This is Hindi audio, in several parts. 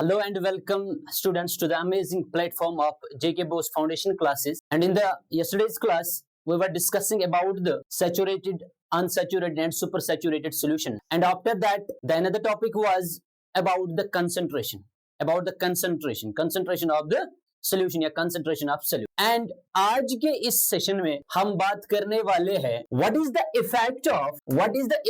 Hello and welcome students to the amazing platform of JK Bose Foundation classes. And in the yesterday's class, we were discussing about the saturated, unsaturated and supersaturated solution. And after that, the another topic was about the concentration of the solution या concentration of solution. And आज के इस सेशन में हम बात करने वाले हैं what is the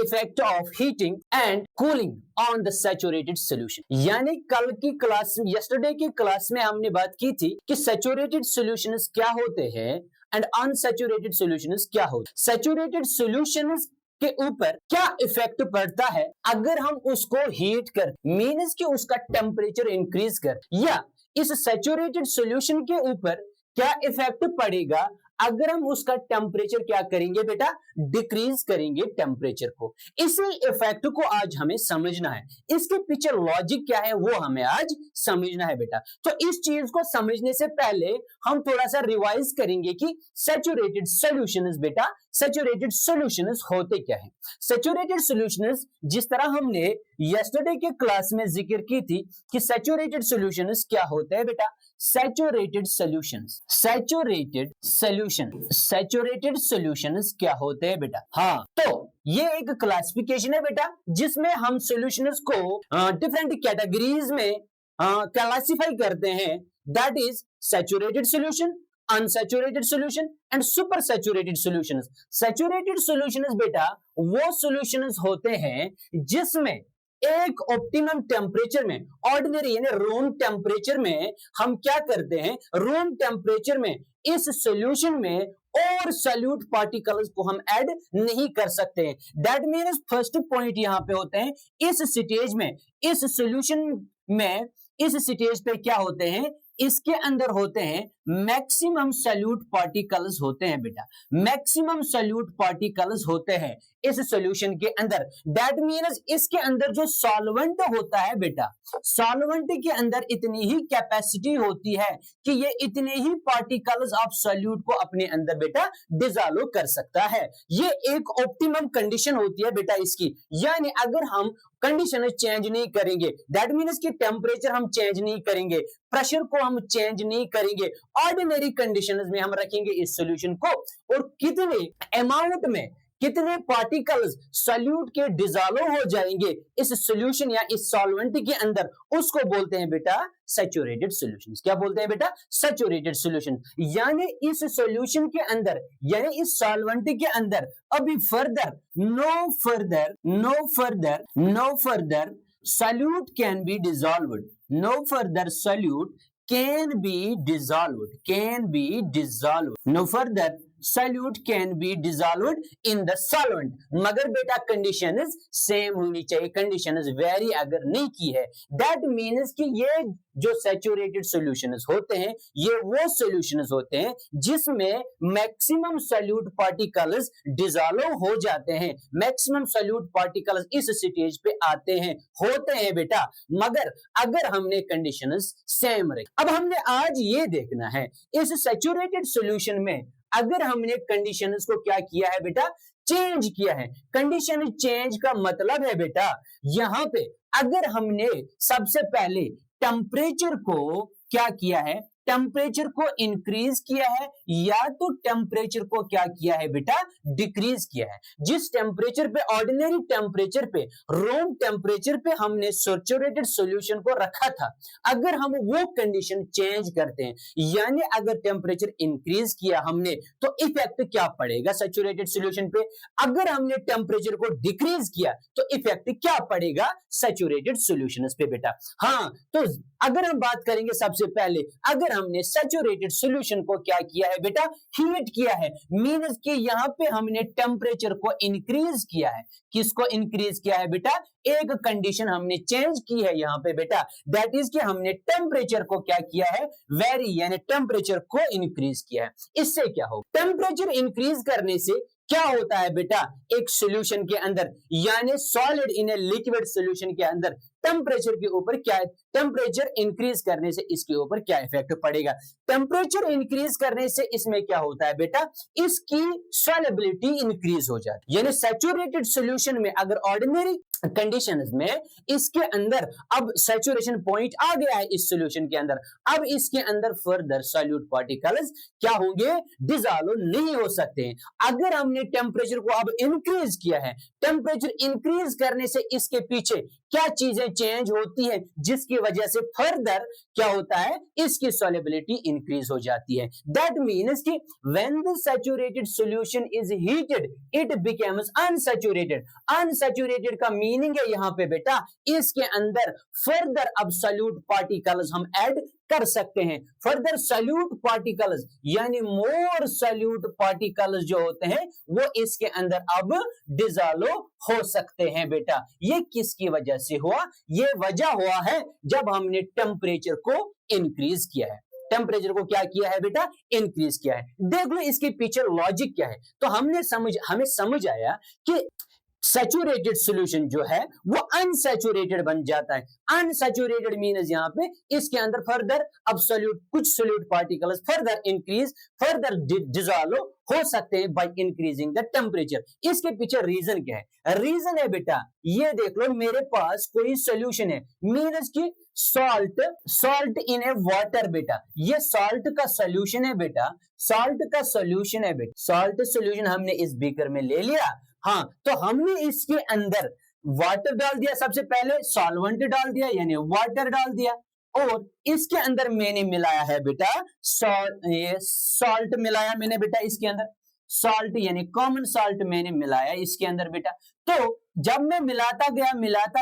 effect of heating and cooling on the saturated solution. यानी कल की क्लास yesterday की क्लास में हमने बात की थी कि saturated solutions क्या होते हैं and unsaturated solutions क्या होते हैं. Saturated solutions के ऊपर क्या इफेक्ट पड़ता है अगर हम उसको हीट कर मीन्स कि उसका टेम्परेचर इंक्रीज कर, या इस सैचुरेटेड सॉल्यूशन के ऊपर क्या इफेक्ट पड़ेगा अगर हम उसका टेम्परेचर क्या करेंगे बेटा, डिक्रीज करेंगे टेम्परेचर को. इसी इफेक्ट को आज हमें समझना है, इसके पीछे लॉजिक क्या है वो हमें आज समझना है बेटा. तो इस चीज को समझने से पहले हम थोड़ा सा रिवाइज करेंगे कि सैचुरेटेड सॉल्यूशंस बेटा, सैचुरेटेड सॉल्यूशंस होते क्या है. सैचुरेटेड सॉल्यूशंस जिस तरह हमने यस्टरडे के क्लास में जिक्र की थी कि सैचुरेटेड सॉल्यूशंस क्या होते हैं बेटा. सैचुरेटेड सॉल्यूशंस क्या होते हैं बेटा. हाँ, तो ये एक क्लासिफिकेशन है बेटा जिसमें हम सॉल्यूशंस को डिफरेंट कैटेगरीज में क्लासिफाई करते हैं. That is saturated solution, unsaturated solution and super saturated solutions. Saturated solutions बेटा वो सॉल्यूशंस होते हैं जिसमें एक ऑप्टिमम टेम्परेचर में, ऑर्डिनरी यानी रूम टेम्परेचर में हम क्या करते हैं, रूम टेम्परेचर में इस सॉल्यूशन में और सॉल्यूट पार्टिकल्स को हम ऐड नहीं कर सकते हैं. दैट मीन्स फर्स्ट पॉइंट यहां पे होते हैं इस स्टेज में, इस सॉल्यूशन में, इस स्टेज पे क्या होते हैं, इसके अंदर होते हैं मैक्सिमम सॉल्यूट पार्टिकल्स होते हैं बेटा, मैक्सिमम सॉल्यूट पार्टिकल्स होते हैं इस सॉल्यूशन के अंदर. दैट मीन्स इसके अंदर जो सॉल्वेंट होता है बेटा, सॉल्वेंट के अंदर इतनी ही कैपेसिटी होती है कि ये इतने ही पार्टिकल्स ऑफ सॉल्यूट को अपने अंदर बेटा डिसॉल्व कर सकता है. ये एक ऑप्टिमम कंडीशन होती है बेटा इसकी. यानी अगर हम कंडीशन चेंज नहीं करेंगे, दैट मीन्स कि टेम्परेचर हम चेंज नहीं करेंगे, प्रेशर को हम चेंज नहीं करेंगे, ऑर्डिनरी कंडीशंस में हम रखेंगे इस सॉल्यूशन को, और कितने अमाउंट में कितने पार्टिकल्स सॉल्यूट के डिसॉल्व हो जाएंगे इस सॉल्यूशन या इस सॉल्वेंट के अंदर, उसको बोलते हैं बेटा सैचुरेटेड सॉल्यूशंस. क्या बोलते हैं बेटा, सैचुरेटेड सॉल्यूशन. यानी इस सॉल्यूशन के अंदर, यानी इस सॉल्वेंट के अंदर अभी further no further solute can be dissolved, no further solute can be dissolved, no further solute can be dissolved in the solvent. मगर बेटा कंडीशन सेम होनी चाहिए, कंडीशन वेरी अगर नहीं की है, दैट मीन्स कि ये जो सैचुरेटेड सॉल्यूशंस होते हैं ये वो सॉल्यूशंस होते हैं जिसमें मैक्सिमम सॉल्यूट पार्टिकल्स डिसॉल्व हो जाते हैं, मैक्सिमम सॉल्यूट पार्टिकल्स इस स्टेज पे आते हैं, होते हैं बेटा, मगर अगर हमने कंडीशंस सेम रखी. अब हमने आज ये देखना है इस सैचुरेटेड सॉल्यूशन में अगर हमने कंडीशंस को क्या किया है बेटा, चेंज किया है. कंडीशन चेंज का मतलब है बेटा यहां पे अगर हमने सबसे पहले टेम्परेचर को क्या किया है, टेम्परेचर को इंक्रीज किया है, या तो टेम्परेचर को क्या किया है बेटा, डिक्रीज किया है. जिस टेम्परेचर पे, ऑर्डिनरी टेम्परेचर पे, रूम टेम्परेचर पे हमने सैचुरेटेड सॉल्यूशन को रखा था, अगर हम वो कंडीशन चेंज करते हैं, यानी अगर टेम्परेचर इंक्रीज किया हमने, तो इफेक्ट क्या पड़ेगा सैचुरेटेड सॉल्यूशन पे. अगर हमने टेम्परेचर को डिक्रीज किया तो इफेक्ट क्या पड़ेगा सैचुरेटेड सॉल्यूशंस पे बेटा. हाँ, तो अगर हम बात करेंगे सबसे पहले, अगर हमने सैचुरेटेड सॉल्यूशन को क्या किया है बेटा, हीट किया है, मींस कि यहां पे हमने टेम्परेचर को इंक्रीज किया है. किसको इंक्रीज किया है बेटा, एक कंडीशन हमने चेंज की है यहां पे बेटा, दैट इज कि हमने टेम्परेचर को क्या किया है, वेरी यानी टेम्परेचर को इंक्रीज किया है. इससे क्या हो, टेम्परेचर इंक्रीज करने से क्या होता है बेटा, एक सॉल्यूशन के अंदर यानी solid in a liquid solution के अंदर टेम्परेचर के ऊपर क्या, टेम्परेचर इंक्रीज करने से इसके ऊपर क्या इफेक्ट पड़ेगा। टेम्परेचर इंक्रीज करने से इसमें क्या होता है बेटा, इसकी सॉल्युबिलिटी इंक्रीज हो जाती है। यानी सैचुरेटेड सॉल्यूशन में अगर ऑर्डिनरी कंडीशंस में इसके अंदर अब सैचुरेशन पॉइंट आ गया है इस सॉल्यूशन के अंदर, अब इसके अंदर फर्दर सॉल्यूट पार्टिकल्स क्या होंगे, डिसॉल्व नहीं हो सकते हैं। अगर हमने टेम्परेचर को अब इंक्रीज किया है, टेम्परेचर इंक्रीज करने से इसके पीछे क्या चीजें चेंज होती है जिसकी वजह से फर्दर क्या होता है, इसकी सॉल्युबिलिटी इंक्रीज हो जाती है। दैट मीन्स कि when the saturated solution is heated it becomes unsaturated. Unsaturated का मीनिंग है यहां पे बेटा, इसके अंदर फर्दर अब सॉल्यूट पार्टिकल्स हम ऐड कर सकते हैं। फर्दर सॉल्यूट पार्टिकल्स यानी मोर सॉल्यूट पार्टिकल्स जो होते हैं वो इसके अंदर अब डिसॉल्व हो सकते हैं बेटा। ये किसकी वजह से हुआ, ये वजह हुआ है जब हमने टेम्परेचर को इंक्रीज किया है। टेम्परेचर को क्या किया है बेटा, इंक्रीज किया है। देख लो इसके पीछे लॉजिक क्या है। तो हमें समझ आया कि सैचुरेटेड सॉल्यूशन जो है वो अनसैचुरेटेड बन जाता है। अनसैचुरेटेड मीन्स यहां पे इसके अंदर फर्दर अब कुछ solute particles further increase, further dissolve हो सकते हैं बाय इंक्रीजिंग द टेम्परेचर। इसके पीछे रीजन क्या है, रीजन है बेटा, ये देख लो मेरे पास कोई सॉल्यूशन है, मीन्स की सॉल्ट इन ए वाटर बेटा, ये सॉल्ट का सॉल्यूशन है बेटा, सॉल्ट का सॉल्यूशन है बेटा। सॉल्ट सॉल्यूशन हमने इस बीकर में ले लिया, हाँ, तो हमने इसके अंदर वाटर डाल दिया, सबसे पहले सॉल्वेंट डाल दिया यानी वाटर डाल दिया, और इसके अंदर मैंने मिलाया है बेटा सॉल्ट मिलाया मैंने बेटा, इसके अंदर सॉल्ट यानी कॉमन सॉल्ट मैंने मिलाया इसके अंदर बेटा। तो जब मैं मिलाता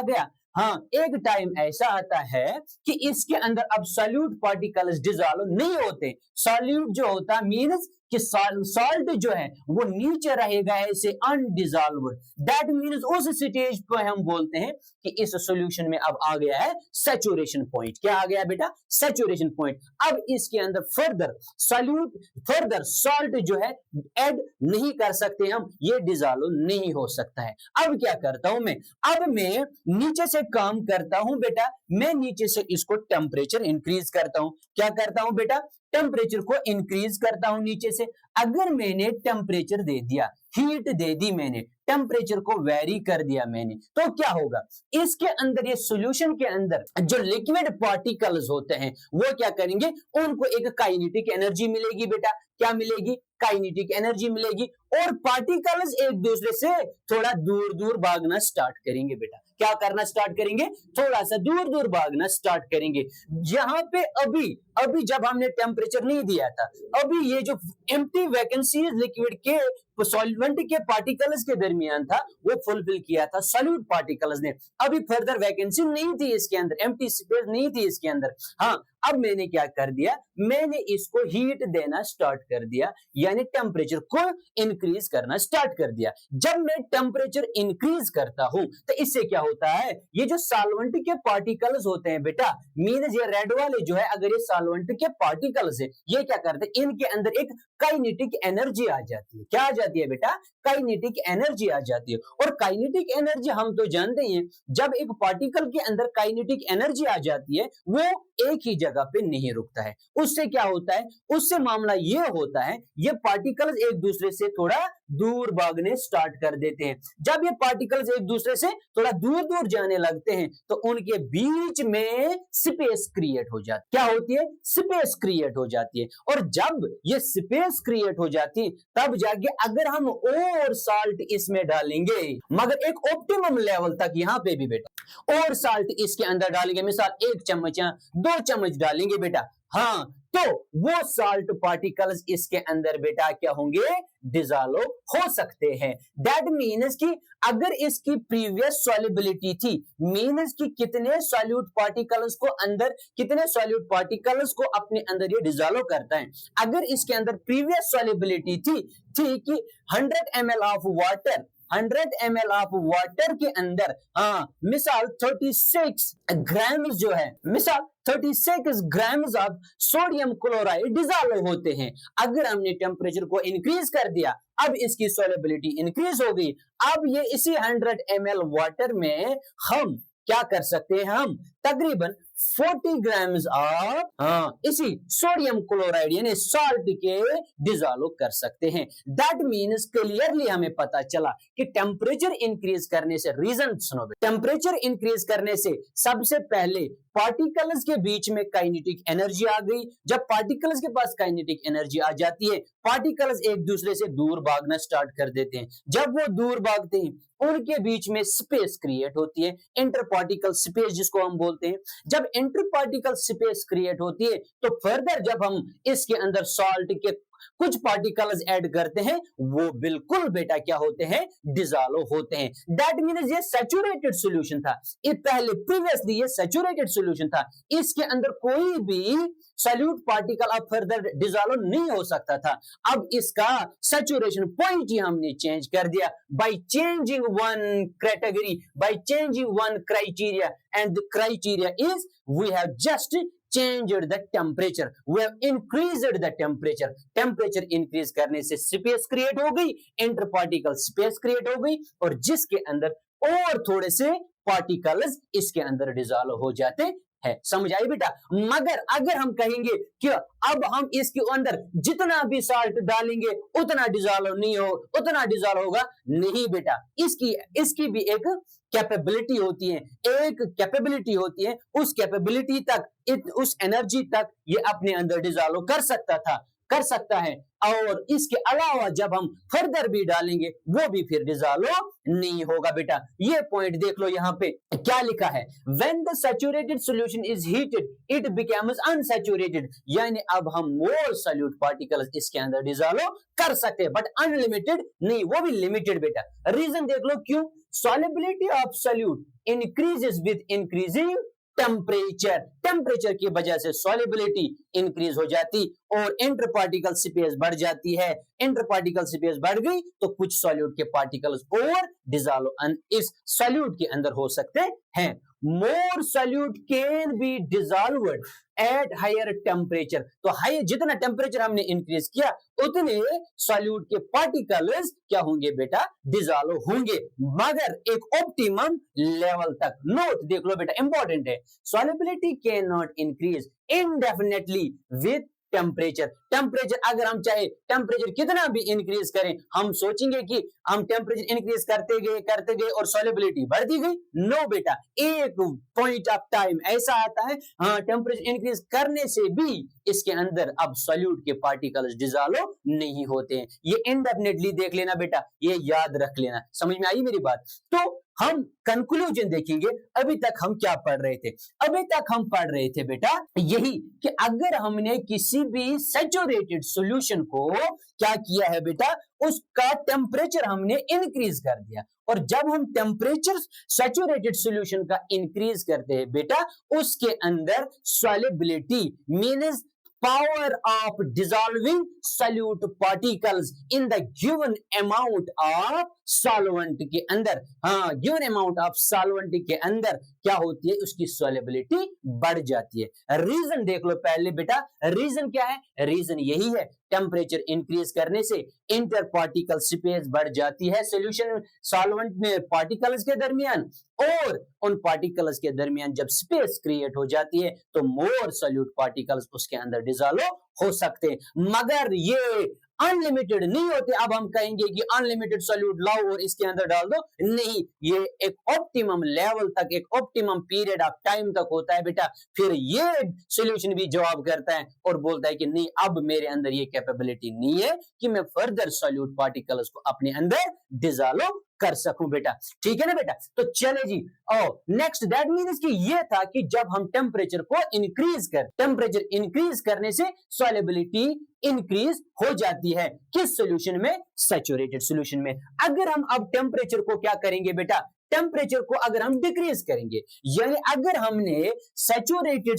गया, हाँ, एक टाइम ऐसा आता है कि इसके अंदर अब सॉल्यूट पार्टिकल्स डिसॉल्व नहीं होते। सॉल्यूट जो होता मीन्स कि सॉल्ट जो है वो नीचे रहेगा ऐसे अनडिसॉल्व्ड। दैट मीन्स उस स्टेज को हम बोलते हैं कि इस सॉल्यूशन में अब आ गया है सैचुरेशन पॉइंट। क्या आ गया बेटा, सैचुरेशन पॉइंट। अब इसके अंदर फर्दर सॉल्ट जो है ऐड नहीं कर सकते हम, ये डिसॉल्व नहीं हो सकता है। अब क्या करता हूं मैं, अब मैं नीचे से काम करता हूं बेटा, मैं नीचे से इसको टेम्परेचर इंक्रीज करता हूं। क्या करता हूं बेटा, टेम्परेचर को इंक्रीज करता हूं नीचे से। अगर मैंने टेम्परेचर दे दिया, हीट दे दी मैंने, टेम्परेचर को वेरी कर दिया मैंने, तो क्या होगा, इसके अंदर ये सॉल्यूशन के अंदर जो लिक्विड पार्टिकल्स होते हैं वो क्या करेंगे, उनको एक काइनेटिक एनर्जी मिलेगी बेटा। क्या मिलेगी, काइनेटिक एनर्जी मिलेगी, और पार्टिकल्स एक दूसरे से थोड़ा दूर दूर भागना स्टार्ट करेंगे बेटा। क्या करना स्टार्ट करेंगे, थोड़ा सा दूर दूर भागना स्टार्ट करेंगे। यहाँ पे अभी जब हमने टेम्परेचर नहीं दिया था, अभी ये जो एम्प्टी वैकेंसी लिक्विड के सॉल्वेंट के पार्टिकल्स के दरमियान था वो फुलफिल किया था सॉल्यूट पार्टिकल्स ने। अभी फर्दर वैकेंसी नहीं थी इसके अंदर, एम्प्टी स्पेस नहीं थी इसके अंदर। हाँ, अब मैंने क्या कर दिया, मैंने इसको हीट देना स्टार्ट कर दिया, यानी टेम्परेचर को इंक्रीज करना स्टार्ट कर दिया। जब मैं टेम्परेचर इंक्रीज करता हूं तो इससे क्या होता है, ये जो सॉल्वेंट के पार्टिकल्स होते हैं बेटा, मींस ये रेड वाले जो है, अगर ये सॉल्वेंट के पार्टिकल्स है, ये क्या करते हैं, इनके अंदर एक काइनेटिक एनर्जी आ जाती है। क्या आ जाती है बेटा, काइनेटिक एनर्जी आ जाती है। और काइनेटिक एनर्जी हम तो जानते हैं, जब एक पार्टिकल के अंदर काइनेटिक एनर्जी आ जाती है वो एक ही जगह पे नहीं रुकता है। उससे क्या होता है, उससे मामला ये होता है, ये पार्टिकल्स एक दूसरे से थोड़ा दूर भागने स्टार्ट कर देते हैं। जब ये पार्टिकल्स एक दूसरे से थोड़ा दूर दूर जाने लगते हैं तो उनके बीच में स्पेस क्रिएट हो जाती है। क्या होती है, स्पेस क्रिएट हो जाती है। और जब ये स्पेस क्रिएट हो जाती है तब जाके अगर हम और साल्ट इसमें डालेंगे, मगर एक ऑप्टिमम लेवल तक, यहाँ पे भी बेटा और साल्ट इसके अंदर डालेंगे, मिसाल 1 चम्मच या 2 चम्मच डालेंगे बेटा, हाँ, तो वो साल्ट पार्टिकल्स इसके अंदर बेटा क्या होंगे, डिसॉल्व हो सकते हैं। दैट मीन्स कि अगर इसकी प्रीवियस सॉल्युबिलिटी थी, मीन्स कि कितने सॉल्यूट पार्टिकल्स को अपने अंदर ये डिसॉल्व करता है। अगर इसके अंदर प्रीवियस सॉल्युबिलिटी थी कि 100 ml of water, 100 ml of water के अंदर, हाँ, मिसाल 36 ग्राम्स जो है, मिसाल 36 grams of sodium chloride dissolve होते हैं। अगर हमने टेम्परेचर को इंक्रीज कर दिया, अब इसकी सॉल्युबिलिटी इंक्रीज हो गई, अब ये इसी 100 ml वाटर में हम क्या कर सकते हैं हम, तकरीबन 40 ग्राम्स ऑफ इसी सोडियम क्लोराइड यानी सॉल्ट के डिसॉल्व कर सकते हैं। दैट मीन्स क्लियरली हमें पता चला कि टेम्परेचर इंक्रीज करने से, रीजन सुनो, टेम्परेचर इंक्रीज करने से सबसे पहले पार्टिकल्स के बीच में काइनेटिक एनर्जी आ गई। जब पार्टिकल्स के पास काइनेटिक एनर्जी आ जाती है, पार्टिकल्स एक दूसरे से दूर भागना स्टार्ट कर देते हैं। जब वो दूर भागते हैं, उनके बीच में स्पेस क्रिएट होती है, इंटर पार्टिकल स्पेस जिसको हम बोलते हैं। जब इंटर पार्टिकल स्पेस क्रिएट होती है, तो फर्दर जब हम इसके अंदर सॉल्ट के कुछ पार्टिकल्स ऐड करते हैं, वो बिल्कुल बेटा क्या होते हैं, डिसॉल्व होते हैं। दैट मीन्स ये सैचुरेटेड सॉल्यूशन था, ये पहले प्रीवियसली ये सैचुरेटेड सॉल्यूशन था, इसके अंदर कोई भी सॉल्यूट पार्टिकल अब फर्दर डिसॉल्व नहीं हो सकता था। अब इसका सैचुरेशन पॉइंट ही हमने चेंज कर दिया by changing one category, by changing one criteria, and the criteria is we have just changed the temperature, we have increased the temperature। Temperature increase करने से स्पेस क्रिएट हो गई, इंटर पार्टिकल स्पेस क्रिएट हो गई, और जिसके अंदर और थोड़े से पार्टिकल्स इसके अंदर डिसॉल्व हो जाते है। समझ आई बेटा? मगर अगर हम कहेंगे कि अब हम इसके अंदर जितना भी साल्ट डालेंगे उतना डिसॉल्व नहीं हो, उतना डिसॉल्व होगा नहीं बेटा। इसकी भी एक कैपेबिलिटी होती है, एक कैपेबिलिटी होती है, उस कैपेबिलिटी तक, उस एनर्जी तक ये अपने अंदर डिसॉल्व कर सकता है, और इसके अलावा जब हम फर्दर भी डालेंगे वो भी फिर डिसॉल्व नहीं होगा बेटा। ये पॉइंट देख लो, यहाँ पे क्या लिखा है, when the saturated solution is heated it becomes unsaturated, यानी अब हम मोर सॉल्यूट पार्टिकल्स इसके अंदर डिसॉल्व कर सकते हैं, बट अनलिमिटेड नहीं, वो भी लिमिटेड बेटा। रीजन देख लो क्यों, solubility of solute increases with increasing temperature की वजह से solubility इंक्रीज हो जाती और इंटर पार्टिकल स्पेस बढ़ जाती है। इंटर पार्टिकल स्पेस बढ़ गई तो कुछ सॉल्यूट के पार्टिकल्स और डिसॉल्व इस सॉल्यूट के अंदर हो सकते हैं। More solute can be dissolved at higher temperature, तो हाई जितना टेम्परेचर हमने इंक्रीज किया उतने सॉल्यूट के पार्टिकल्स क्या होंगे बेटा, डिसॉल्व होंगे, मगर एक ऑप्टिमम लेवल तक। नोट देख लो बेटा, इंपॉर्टेंट है, solubility can not increase indefinitely with temperature अगर हम चाहे टेम्परेचर कितना भी इंक्रीज करें, हम सोचेंगे कि हम टेम्परेचर इंक्रीज करते गए और सॉल्युबिलिटी बढ़ती गई। नो बेटा, एक पॉइंट ऑफ टाइम ऐसा आता है, हाँ, टेम्परेचर इंक्रीज करने से भी इसके अंदर अब सॉल्यूट के पार्टिकल्स डिसॉल्व नहीं होते हैं। ये इंडेफिनेटली देख लेना बेटा, ये याद रख लेना। समझ में आई मेरी बात? तो हम कंक्लूजन देखेंगे। अभी तक हम क्या पढ़ रहे थे? अभी तक हम पढ़ रहे थे बेटा यही कि अगर हमने किसी भी सैचुरेटेड सॉल्यूशन को क्या किया है बेटा, उसका टेम्परेचर हमने इंक्रीज कर दिया, और जब हम टेम्परेचर सैचुरेटेड सॉल्यूशन का इंक्रीज करते हैं बेटा, उसके अंदर solubility means power of dissolving solute particles in the given amount of solvent के अंदर, हाँ, given amount of solvent के अंदर क्या होती है, उसकी solubility बढ़ जाती है। रीजन देख लो पहले बेटा, रीजन क्या है? रीजन यही है, टेम्परेचर इंक्रीज करने से इंटर पार्टिकल स्पेस बढ़ जाती है सॉल्यूशन सॉल्वेंट में पार्टिकल्स के दरमियान, और उन पार्टिकल्स के दरमियान जब स्पेस क्रिएट हो जाती है तो मोर सॉल्यूट पार्टिकल्स उसके अंदर डिसॉल्व हो सकते हैं, मगर ये अनलिमिटेड नहीं होते। अब हम कहेंगे कि अनलिमिटेड सॉल्यूट लाओ और इसके अंदर डाल दो, नहीं, ये एक ऑप्टिमम लेवल तक, एक ऑप्टिमम पीरियड ऑफ टाइम तक होता है बेटा। फिर ये सॉल्यूशन भी जवाब करता है और बोलता है कि नहीं, अब मेरे अंदर ये कैपेबिलिटी नहीं है कि मैं फर्दर सॉल्यूट पार्टिकल्स को अपने अंदर डिसॉल्व कर सकूं बेटा। ठीक है ना बेटा? तो चले जी, नेक्स्ट दैट मींस कि ये था कि जब हम टेम्परेचर को टेम्परेचर इंक्रीज करने से सॉल्युबिलिटी इंक्रीज हो जाती है, किस सॉल्यूशन में? सैचुरेटेड सॉल्यूशन में। अगर हम अब टेम्परेचर को क्या करेंगे बेटा, टेम्परेचर को अगर हम डिक्रीज करेंगे, यानी अगर हमने सैचुरेटेड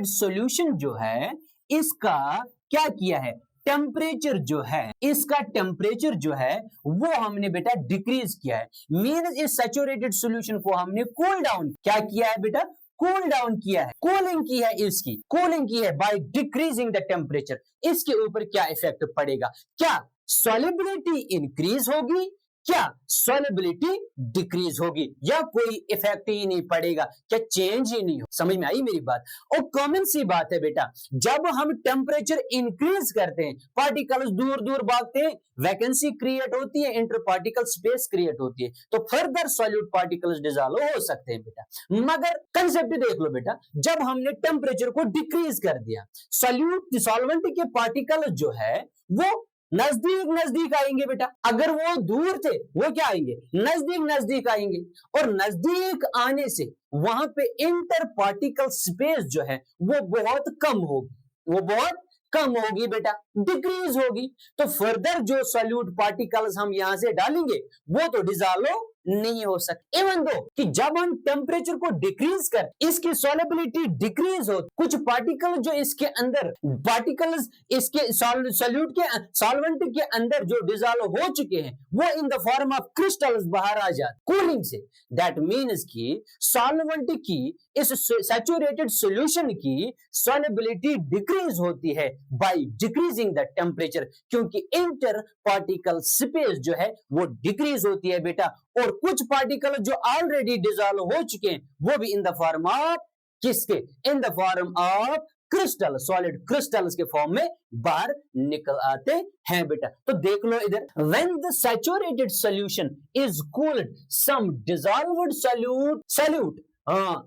सॉल्यूशन जो है इसका क्या किया है, टेम्परेचर जो है, इसका टेम्परेचर जो है वो हमने बेटा डिक्रीज किया है, मींस इस सैचुरेटेड सॉल्यूशन को हमने कूल डाउन क्या किया है बेटा, कूल डाउन किया है, कूलिंग की है, इसकी कूलिंग की है बाय डिक्रीजिंग द टेम्परेचर। इसके ऊपर क्या इफेक्ट पड़ेगा? क्या सॉल्युबिलिटी इंक्रीज होगी क्या सॉल्युबिलिटी डिक्रीज होगी या कोई इफेक्ट ही नहीं पड़ेगा, क्या चेंज ही नहीं हो। समझ में आई मेरी बात। और कॉमन सी बात है बेटा, जब हम टेम्परेचर इंक्रीज करते हैं पार्टिकल्स दूर दूर भागते हैं, वैकेंसी क्रिएट होती है, इंटर पार्टिकल स्पेस क्रिएट होती है, तो फर्दर सॉल्यूट पार्टिकल्स डिसॉल्व हो सकते हैं बेटा। मगर कंसेप्ट देख लो बेटा, जब हमने टेम्परेचर को डिक्रीज कर दिया, सॉल्यूट सॉल्वेंट के पार्टिकल जो है वो नजदीक नजदीक आएंगे बेटा। अगर वो दूर थे वो क्या आएंगे, नजदीक नजदीक आएंगे। और नजदीक आने से वहां पे इंटर पार्टिकल स्पेस जो है वो बहुत कम होगी, वो बहुत कम होगी बेटा, डिक्रीज होगी। तो फर्दर जो सॉल्यूट पार्टिकल्स हम यहां से डालेंगे वो तो डिसॉल्व नहीं हो सकते। इवन दो कि जब हम टेम्परेचर को डिक्रीज कर, इसकी सॉल्युबिलिटी डिक्रीज हो, कुछ पार्टिकल जो इसके अंदर पार्टिकल्स इसके सॉल्यूट के सॉल्वेंट के अंदर जो डिसॉल्व हो चुके हैं वो in the form of crystals बाहर आ जाते कूलिंग से। दैट मीन्स कि सॉल्वेंट की इस सैचुरेटेड सॉल्यूशन की सॉल्युबिलिटी डिक्रीज होती है बाय डिक्रीजिंग द टेम्परेचर, क्योंकि इंटर पार्टिकल स्पेस जो है वो डिक्रीज होती है बेटा। और कुछ पार्टिकल जो ऑलरेडी डिसॉल्व हो चुके हैं वो भी इन द फॉर्म ऑफ किसके, in the form of crystal, solid crystals के फॉर्म में बाहर निकल आते हैं बेटा। तो देख लो इधर, when the saturated solution is cooled some dissolved solute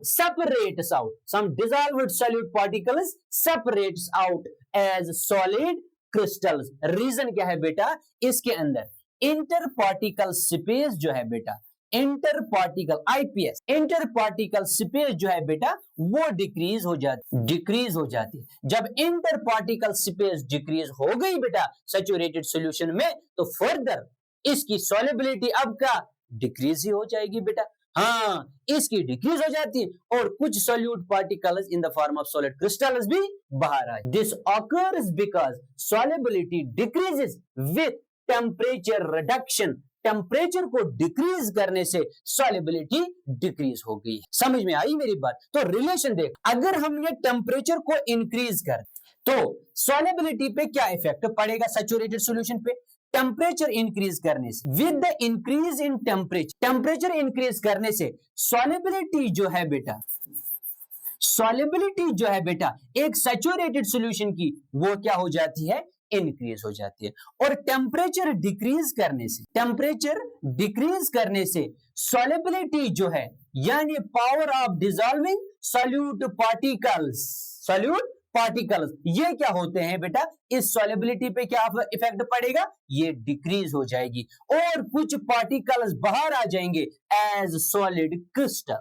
separates out, some dissolved solute particles separates out as solid crystals। Reason क्या है बेटा, इसके अंदर इंटर पार्टिकल स्पेस जो है बेटा, inter particle IPS, inter particle space जो है बेटा वो डिक्रीज हो जाती है। जब इंटर पार्टिकल स्पेस डिक्रीज हो गई बेटा सैचुरेटेड सॉल्यूशन में, तो फर्दर इसकी सॉल्युबिलिटी अब का डिक्रीज ही हो जाएगी बेटा। हाँ, इसकी डिक्रीज हो जाती है और कुछ solute particles in the form of solid crystals भी बाहर आए। This occurs because solubility decreases with temperature reduction. Temperature को डिक्रीज करने से सॉल्युबिलिटी डिक्रीज हो गई। समझ में आई मेरी बात। तो रिलेशन देख, अगर हमने टेम्परेचर को इंक्रीज कर तो सॉल्युबिलिटी पे क्या इफेक्ट पड़ेगा सैचुरेटेड सॉल्यूशन पे, टेम्परेचर इंक्रीज करने से, with the increase in temperature increase करने से सॉल्युबिलिटी जो है बेटा, सॉल्युबिलिटी जो है बेटा एक सैचुरेटेड सॉल्यूशन की वो क्या हो जाती है, इंक्रीज हो जाती है। और टेम्परेचर डिक्रीज करने से सॉल्युबिलिटी जो है यानी power of dissolving solute particles ये क्या होते हैं बेटा, इस सॉल्युबिलिटी पे क्या इफेक्ट पड़ेगा, ये डिक्रीज हो जाएगी और कुछ पार्टिकल्स बाहर आ जाएंगे एज सॉलिड क्रिस्टल।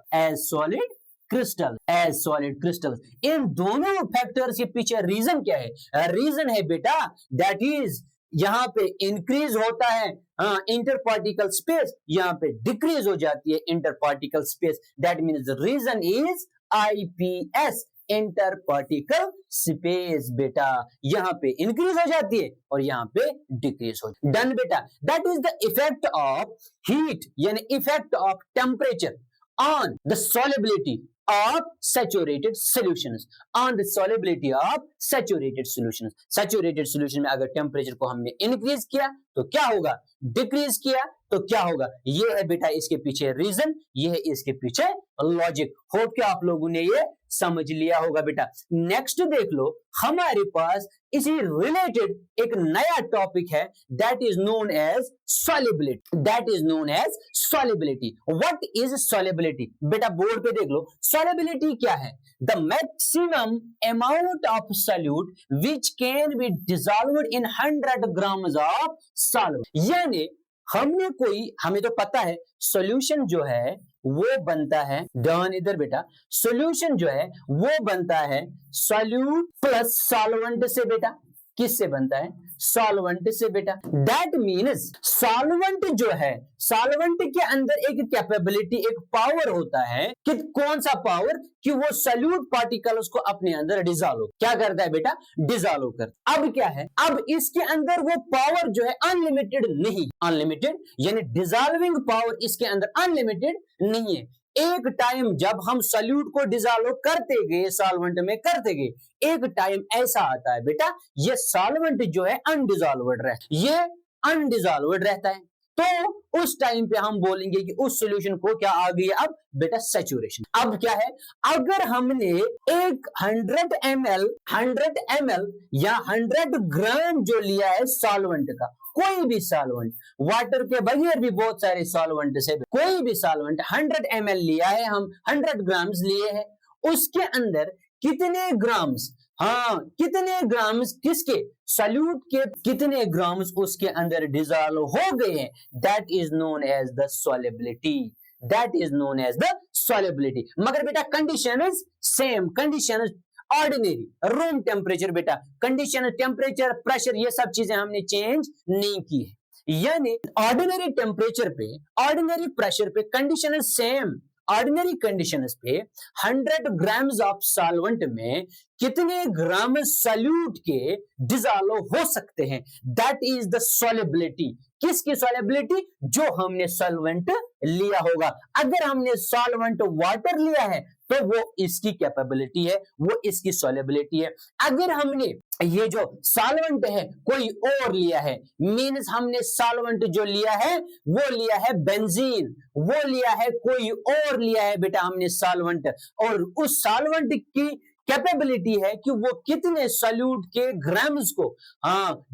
इन दोनों फैक्टर्स के पीछे रीजन क्या है, रीजन है बेटा दैट इज यहां पे इंक्रीज होता है इंटर पार्टिकल स्पेस, यहां पे डिक्रीज हो जाती है inter particle space. That means the reason is IPS, inter particle space बेटा, यहां पे इंक्रीज हो जाती है और यहां पे डिक्रीज हो जाती है। डन बेटा। That is the effect of heat यानी effect of temperature on the solubility of saturated solutions, on the solubility of saturated solutions। saturated solution में अगर टेम्परेचर को हमने इंक्रीज किया तो क्या होगा, डिक्रीज किया तो क्या होगा, ये है बेटा इसके पीछे रीजन, ये है इसके पीछे लॉजिक। होप कि आप लोगों ने ये समझ लिया होगा बेटा। नेक्स्ट देख लो, हमारे पास इसी रिलेटेड एक नया टॉपिक है that is known as solubility. What is solubility, बेटा बोर्ड पे देख लो, सॉल्युबिलिटी क्या है, the maximum amount of solute which can be dissolved in 100 grams of solvent. यानी हमें तो पता है सॉल्यूशन जो है वो बनता है, ध्यान इधर बेटा, सॉल्यूशन जो है वो बनता है सॉल्यूट प्लस सॉल्वेंट से बेटा। किससे बनता है, सॉल्वेंट से बेटा। दैट मीन्स सॉल्वेंट जो है, सॉल्वेंट के अंदर एक कैपेबिलिटी, एक पावर होता है कि कौन सा पावर, कि वो सॉल्यूट पार्टिकल्स को अपने अंदर डिसॉल्व क्या करता है बेटा, डिसॉल्व करता। अब क्या है, अब इसके अंदर वो पावर जो है अनलिमिटेड नहीं, अनलिमिटेड यानी डिसॉल्विंग पावर इसके अंदर अनलिमिटेड नहीं है। एक टाइम जब हम सॉल्यूट को डिसॉल्व करते गए, सॉल्वेंट में करते गए, एक टाइम ऐसा आता है बेटा ये सॉल्वेंट जो है अनडिसॉल्व्ड रहता है, ये अनडिसॉल्व्ड रहता है। तो उस टाइम पे हम बोलेंगे कि उस सॉल्यूशन को क्या आ गई अब बेटा सैचुरेशन। अब क्या है, अगर हमने एक 100 ml या 100 ग्राम जो लिया है सॉल्वेंट का, कोई भी सॉल्वेंट, वाटर के बगैर भी बहुत सारे सॉल्वेंट से, कोई भी सॉल्वेंट 100 ml लिया है, हम 100 ग्राम्स लिए हैं, उसके अंदर कितने ग्राम्स, हाँ कितने ग्राम्स किसके सॉल्यूट के, कितने ग्राम्स उसके अंदर डिसॉल्व हो गए हैं, that is known as the solubility, that is known as the solubility. मगर बेटा condition is same, condition is ordinary room temperature, बेटा कंडीशन टेम्परेचर प्रेशर ये सब चीजें हमने चेंज नहीं की है, यानी ऑर्डिनरी टेम्परेचर पे, ऑर्डिनरी प्रेशर पे condition is same. Ordinary conditions पे 100 ग्राम्स ऑफ सॉल्वेंट में कितने ग्राम सॉल्यूट के डिसॉल्व हो सकते हैं, दैट इज द सॉल्युबिलिटी। किसकी सॉल्युबिलिटी, जो हमने सॉल्वेंट लिया होगा। अगर हमने सॉल्वेंट वाटर लिया है तो वो इसकी कैपेबिलिटी है, वो इसकी सॉल्युबिलिटी है। अगर हमने ये जो सॉल्वेंट है कोई और लिया है, मींस हमने सॉल्वेंट जो लिया है वो लिया है बेंजीन, वो लिया है कोई और लिया है बेटा हमने सॉल्वेंट, और उस सॉल्वेंट की कैपेबिलिटी है कि वो कितने सॉल्यूट के ग्राम्स को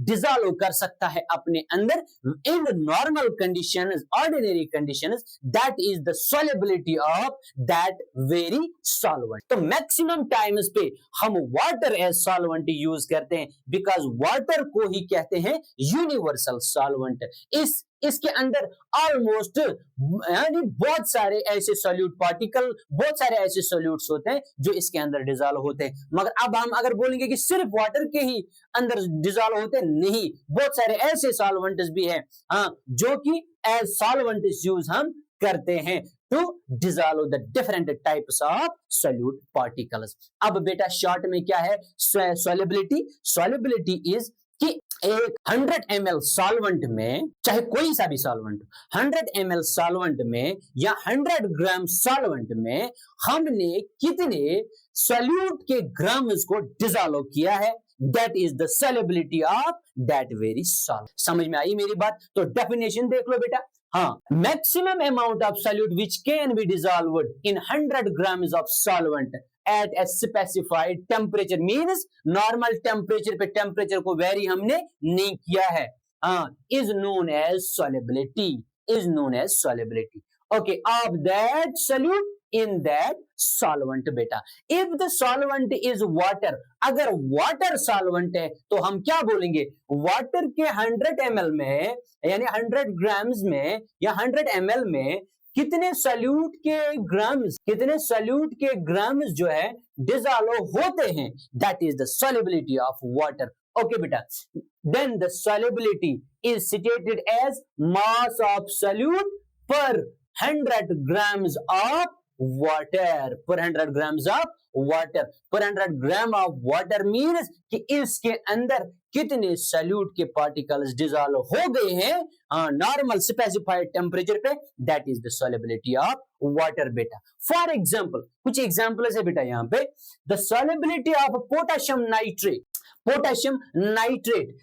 डिसॉल्व कर सकता है अपने अंदर in normal conditions, ordinary conditions, that is the solubility of that very solvent. तो मैक्सिमम टाइम्स पे हम वाटर एज सॉल्वेंट यूज करते हैं, बिकॉज वाटर को ही कहते हैं यूनिवर्सल सॉल्वेंट। इसके अंदर ऑलमोस्ट यानी बहुत सारे ऐसे सॉल्यूट पार्टिकल, बहुत सारे ऐसे सॉल्यूट्स होते हैं जो इसके अंदर डिसॉल्व होते हैं। मगर अब हम अगर बोलेंगे कि सिर्फ वाटर के ही अंदर डिसॉल्व होते हैं, नहीं, बहुत सारे ऐसे सॉल्वेंट्स भी हैं जो कि एज सॉल्वेंट्स यूज हम करते हैं to dissolve the different types of solute particles. अब बेटा शॉर्ट में क्या है सॉल्युबिलिटी, सॉल्युबिलिटी इज कि एक 100 ml सॉल्वेंट में, चाहे कोई सा भी सॉल्वेंट, 100 ml सॉल्वेंट में या 100 ग्राम सॉल्वेंट में हमने कितने सॉल्यूट के ग्राम्स को डिसॉल्व किया है, that is the solubility of that very solvent. समझ में आई मेरी बात? तो डेफिनेशन देख लो बेटा, maximum amount of solute which can be dissolved in 100 grams of solvent at a specified temperature, means normal temperature पे टेम्परेचर को वेरी हमने नहीं किया है, is known as solubility, is known as solubility, okay, of that solute in that solvent बेटा। if the solvent is water, अगर water solvent है तो हम क्या बोलेंगे, water के 100 ml में यानी 100 ग्राम्स में या 100 ml में कितने सॉल्यूट के ग्राम्स, कितने सॉल्यूट के ग्राम्स जो है डिसॉल्व होते हैं, that is the solubility of water. Okay बेटा, then the solubility is stated as mass of solute per 100 grams of water, पर 100 ग्राम्स ऑफ वाटर, पर 100 ग्राम ऑफ वाटर मीन्स कि इसके अंदर कितने सॉल्यूट के पार्टिकल्स डिसॉल्व हो गए हैं नॉर्मल स्पेसिफाइड टेम्परेचर पे, that is the solubility of water बेटा। फॉर एग्जांपल, कुछ एग्जांपल्स है बेटा यहाँ पे, the solubility of potassium nitrate, potassium nitrate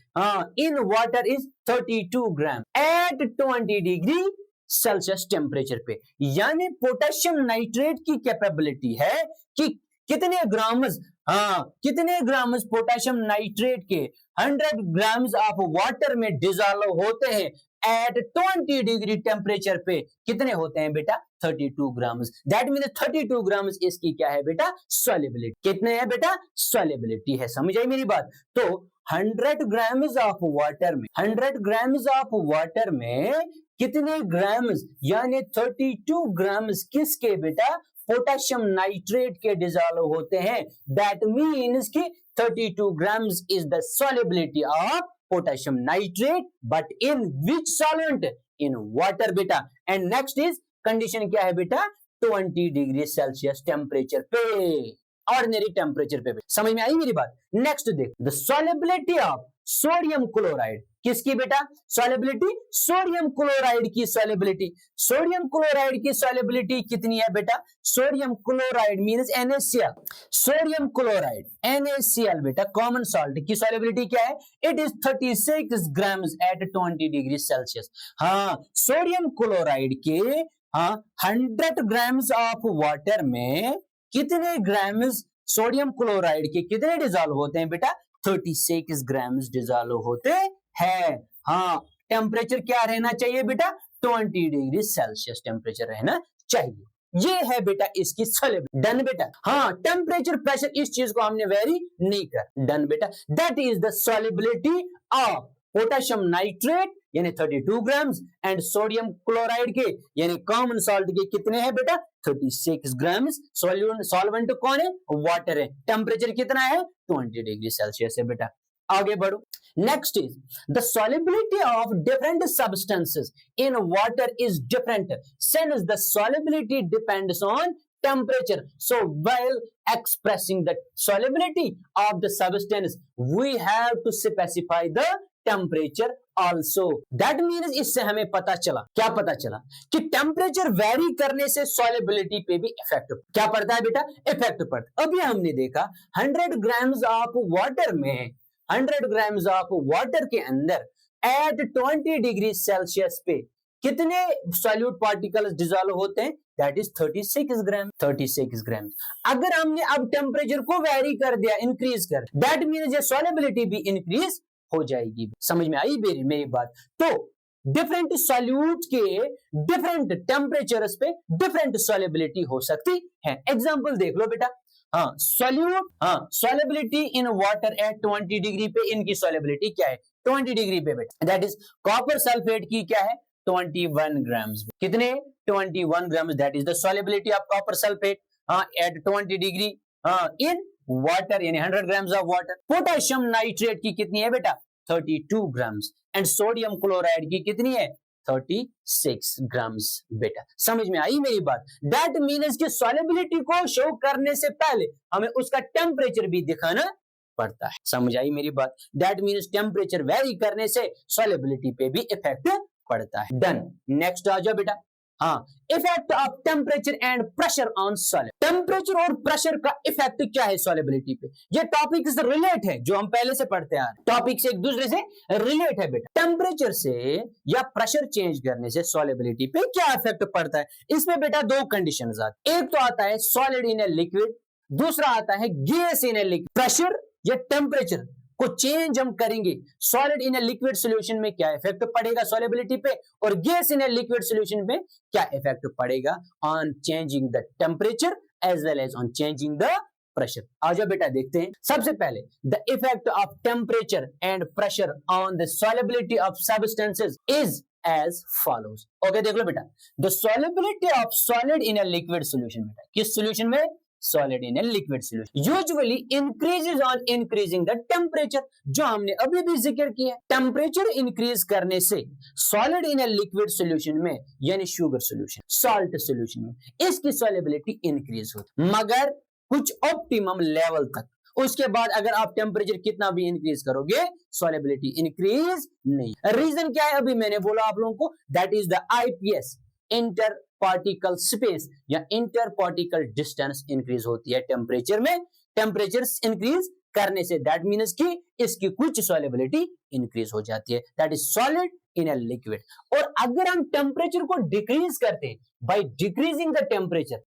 in water is 32 gram at 20 degree Celsius temperature पे, यानी पोटेशियम नाइट्रेट की कैपेबिलिटी है कि कितने ग्राम्स, कितने ग्राम्स पोटेशियम नाइट्रेट के 100 ग्राम्स ऑफ वाटर में डिसॉल्व होते हैं एट 20 डिग्री टेम्परेचर पे, कितने होते हैं बेटा 32 ग्राम्स, दैट मीन्स 32 ग्राम्स इसकी क्या है बेटा सॉल्युबिलिटी, कितने है बेटा सॉल्युबिलिटी है। समझ आई मेरी बात? तो 100 ग्राम्स ऑफ वाटर में, 100 ग्राम्स ऑफ वाटर में कितने ग्राम्स यानी 32 ग्राम्स किसके बेटा पोटेशियम नाइट्रेट के डिसॉल्व होते हैं, दैट मीन्स कि 32 grams is the solubility of potassium nitrate, but in which solvent? In water बेटा। and next is condition क्या है बेटा 20 डिग्री सेल्सियस टेम्परेचर पे। ऑर्डिनरी टेम्परेचर पे भी। समझ में आई मेरी बात? नेक्स्ट देख, the solubility of sodium chloride, किसकी बेटा? सॉल्युबिलिटी, सोडियम क्लोराइड की सॉल्युबिलिटी। सोडियम क्लोराइड की सॉल्युबिलिटी कितनी है बेटा? Sodium chloride means NaCl, sodium chloride NaCl बेटा कॉमन सॉल्ट की सॉल्युबिलिटी क्या है? It is 36 grams at 20 degree Celsius. हाँ, सोडियम क्लोराइड के 100 ग्राम्स ऑफ वाटर में कितने ग्राम्स सोडियम क्लोराइड के कितने डिजॉल्व होते हैं बेटा? 36 ग्राम्स डिजॉल्व होते हैं। हाँ, टेम्परेचर क्या रहना चाहिए बेटा? 20 डिग्री सेल्सियस टेम्परेचर रहना चाहिए। ये है बेटा इसकी सॉल्युबिलिटी। डन बेटा? हाँ, टेम्परेचर प्रेशर इस चीज को हमने वेरी नहीं कर। डन बेटा? That is the solubility of potassium nitrate यानी 32 ग्राम्स एंड सोडियम क्लोराइड के यानी कॉमन सॉल्ट के कितने हैं बेटा? 36 ग्राम्स। सॉल्वेंट कौन है? वाटर है। टेम्परेचर कितना है? 20 डिग्री सेल्सियस है बेटा। आगे बढ़ो। Next is the solubility of different substances in water is different since the solubility depends on temperature. So while expressing the solubility of the substance, we have to specify the temperature also. That means इससे हमें पता चला, क्या पता चला? कि टेम्परेचर वेरी करने से solubility पे भी इफेक्ट क्या पड़ता है बेटा? इफेक्ट पड़ता। अभी हमने देखा 100 ग्राम्स ऑफ वाटर में, 100 ग्राम्स ऑफ वाटर के अंदर एट 20 डिग्री सेल्सियस पे कितने सॉल्यूट पार्टिकल्स डिसॉल्व होते हैं? दैट इज 36 ग्राम। 36 ग्राम। अगर हमने अब टेम्परेचर को वेरी कर दिया, इंक्रीज कर, दैट मीन्स ये सॉल्युबिलिटी भी इंक्रीज हो जाएगी। समझ में आई मेरी बात? तो डिफरेंट सॉल्यूट के डिफरेंट टेम्परेचर्स पे डिफरेंट सॉल्युबिलिटी हो सकती है। एग्जांपल देख लो बेटा। हाँ, सॉल्यूट, हाँ, solubility in water at 20 degree पे इनकी सॉल्युबिलिटी क्या है? 20 डिग्री पे बेटा। दैट इज कॉपर सल्फेट की क्या है? 21 ग्राम्स। कितने? 21 grams. That is the solubility of copper sulphate at 20 degree in water यानी 100 grams of water. Potassium nitrate की कितनी है बेटा? 32 ग्राम्स एंड सोडियम क्लोराइड की कितनी है? 36 ग्राम्स बेटा। समझ में आई मेरी बात? दैट मीन्स कि सॉल्युबिलिटी को शो करने से पहले हमें उसका टेम्परेचर भी दिखाना पड़ता है। समझ आई मेरी बात? दैट मीन्स टेम्परेचर वेरी करने से सॉल्युबिलिटी पे भी इफेक्ट पड़ता है। डन। नेक्स्ट आ जाओ बेटा। हाँ, effect of temperature and pressure on solid. Temperature और प्रेशर का इफेक्ट क्या है सॉल्युबिलिटी पे? ये टॉपिक से रिलेट है, जो हम पहले से पढ़ते आ रहे हैं। टॉपिक से एक दूसरे से रिलेट है बेटा। टेम्परेचर से या प्रेशर चेंज करने से सॉल्युबिलिटी पे क्या इफेक्ट पड़ता है? इसमें बेटा दो कंडीशंस आती है। एक तो आता है सॉलिड इन ए लिक्विड, दूसरा आता है gas in a liquid. Pressure या टेम्परेचर को चेंज हम करेंगे, solid in a liquid solution में क्या इफेक्ट पड़ेगा सॉल्युबिलिटी पे, और gas in a liquid solution में क्या इफेक्ट पड़ेगा on changing the temperature as well as on changing the pressure. आ जाओ बेटा देखते हैं। सबसे पहले the effect of temperature and pressure on the solubility of substances is as follows. Okay, देख लो बेटा। The solubility of solid in a liquid solution बेटा, किस सॉल्यूशन में? Solid in a liquid solution usually increases on increasing the temperature, जो हमने अभी भी जिक्र किया। टेम्परेचर इंक्रीज करने से solid in a liquid solution में यानी शुगर सॉल्यूशन, सॉल्ट सॉल्यूशन में इसकी सॉल्युबिलिटी इंक्रीज होती, मगर कुछ ऑप्टिमम लेवल तक। उसके बाद अगर आप टेम्परेचर कितना भी इंक्रीज करोगे सॉल्युबिलिटी इंक्रीज नहीं। रीजन क्या है? अभी मैंने बोला आप लोगों को, that is the IPS, inter particle space या इंटर पार्टिकल डिस्टेंस इंक्रीज होती है टेम्परेचर में। टेम्परेचर इंक्रीज करने से दैट मीन्स कि इसकी कुछ सॉल्युबिलिटी इंक्रीज हो जाती है। That is solid in a liquid. और अगर हम टेम्परेचर को डिक्रीज करते हैं, by decreasing the temperature,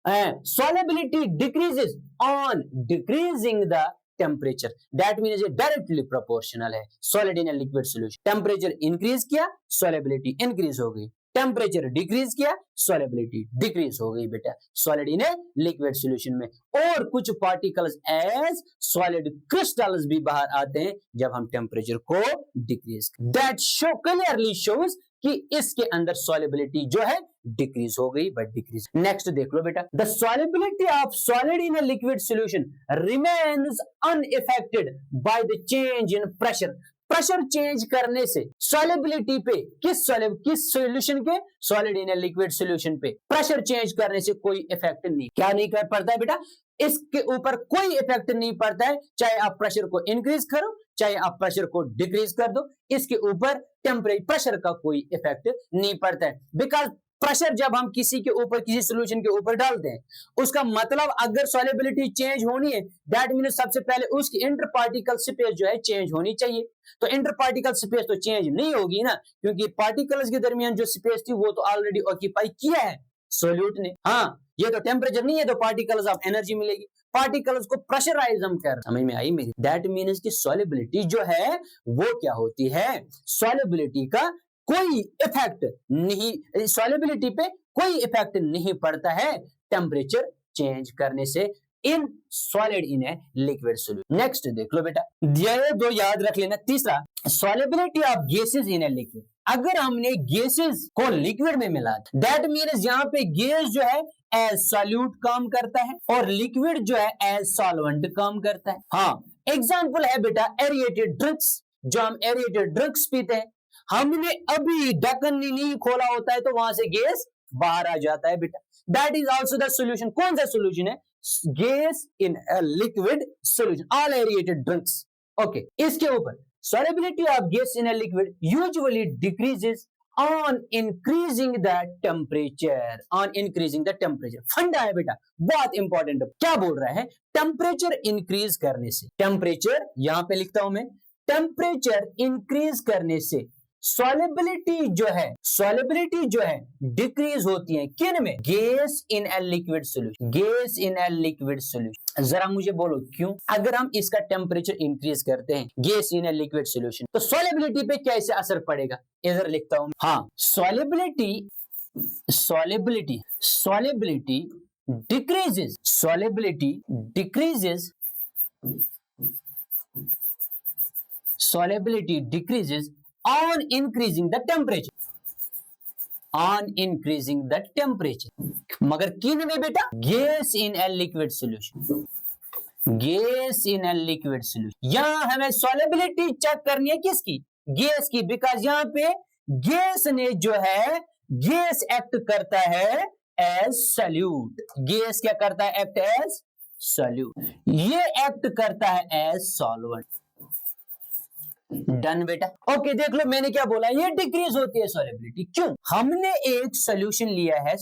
solubility decreases on decreasing the temperature. That means ये डायरेक्टली प्रोपोर्शनल है solid in a liquid solution. Temperature increase किया, सॉल्युबिलिटी इंक्रीज हो गई। टेम्परेचर डिक्रीज किया, सॉल्युबिलिटी डिक्रीज हो गई बेटा solid in a liquid solution में। और कुछ पार्टिकल्स एज सॉलिड क्रिस्टल्स भी बाहर आते हैं जब हम टेम्परेचर को decrease. That show clearly shows कि इसके अंदर सॉल्युबिलिटी जो है डिक्रीज हो गई, बट डिक्रीज। नेक्स्ट देख लो बेटा। The solubility of solid in a liquid solution remains unaffected by the change in pressure. Pressure change करने से सॉल्युबिलिटी पे किस सॉल्यूशन के, सॉलिड इन लिक्विड सॉल्यूशन पे प्रेशर चेंज करने से कोई इफेक्ट नहीं, क्या नहीं कर पड़ता है बेटा, इसके ऊपर कोई इफेक्ट नहीं पड़ता है। चाहे आप प्रेशर को इंक्रीज करो, चाहे आप प्रेशर को डिक्रीज कर दो, इसके ऊपर टेम्परेचर प्रेशर का कोई इफेक्ट नहीं पड़ता है। बिकॉज प्रेशर जब हम किसी के ऊपर, किसी सॉल्यूशन के ऊपर डालते हैं, उसका मतलब अगर सॉल्युबिलिटी चेंज होनी है, दैट मीन्स सबसे पहले उसकी इंटर पार्टिकल स्पेस जो है चेंज होनी चाहिए। तो इंटर पार्टिकल स्पेस तो चेंज नहीं होगी ना, क्योंकि पार्टिकल्स के दरमियान जो स्पेस थी वो तो ऑलरेडी ऑक्यूपाई किया है सोल्यूट ने। हाँ, ये तो टेम्परेचर नहीं है तो पार्टिकल्स ऑफ एनर्जी मिलेगी, पार्टिकल्स को प्रेशराइज हम कर, समझ में आई मेरी। दैट मीन्स कि सॉल्युबिलिटी जो है वो क्या होती है, सॉल्युबिलिटी का कोई इफेक्ट नहीं, सॉल्युबिलिटी पे कोई इफेक्ट नहीं पड़ता है टेम्परेचर चेंज करने से in solid in a liquid solution. Next देख लो बेटा, ये दो याद रख लेना। तीसरा, solubility of gases in a liquid. अगर हमने गैसेस को लिक्विड में मिला, दैट मीन्स यहाँ पे गैस जो है एज सॉल्यूट काम करता है और लिक्विड जो है एज सॉल्वेंट काम करता है। हाँ, एग्जांपल है बेटा एरिएटेड ड्रिंक्स, जो हम एरिएटेड ड्रिंक्स पीते हैं, हमने अभी ढक्कन नहीं खोला होता है तो वहां से गैस बाहर आ जाता है बेटा। That is also the solution. कौन सा सॉल्यूशन है, gas in liquid solution, all aerated drinks. Okay, इसके ऊपर solubility of gas in a liquid usually decreases on increasing the temperature, on increasing the temperature। फंडा है बेटा, बहुत इंपॉर्टेंट। क्या बोल रहा है, टेम्परेचर इंक्रीज करने से, टेम्परेचर यहां पे लिखता हूं मैं, टेम्परेचर इंक्रीज करने से सॉल्युबिलिटी जो है डिक्रीज होती है। किन में, gas in a liquid solution, gas in a liquid solution. जरा मुझे बोलो क्यों? अगर हम इसका टेम्परेचर इंक्रीज करते हैं gas in a liquid solution, तो सॉल्युबिलिटी पे कैसे असर पड़ेगा, इधर लिखता हूं। हाँ, solubility decreases, solubility decreases on increasing the temperature, मगर किन में बेटा, gas in a liquid solution, gas in a liquid solution. यहां हमें सॉल्युबिलिटी चेक करनी है किसकी, गैस की, बिकॉज यहां पे गैस ने जो है, गैस एक्ट करता है एज सॉल्यूट। गैस क्या करता है, एक्ट एज सॉल्यूट, ये एक्ट करता है एज सॉल्वेंट। डन बेटा। ओके, देख लो मैंने क्या बोला, ये डिक्रीज होती है सॉल्युबिलिटी। क्यों, हमने एक सॉल्यूशन लिया है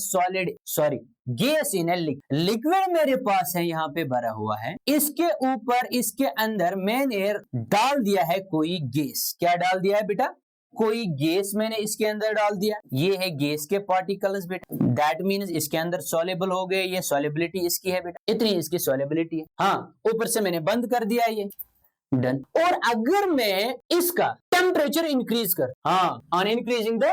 गैस इन ए लिक्विड मेरे पास है, यहाँ पे भरा हुआ है, इसके ऊपर, इसके अंदर मैंने डाल दिया है कोई गैस। क्या डाल दिया है बेटा, कोई गैस मैंने इसके अंदर डाल दिया, ये है गैस के पार्टिकल्स बेटा। दैट मीन्स इसके अंदर सॉल्युबल हो गए, ये सॉल्युबिलिटी इसकी है बेटा, इतनी इसकी सॉल्युबिलिटी है। हाँ, ऊपर से मैंने बंद कर दिया ये, डन। और अगर मैं इसका टेम्परेचर इंक्रीज कर, हाँ, ऑन इंक्रीजिंग द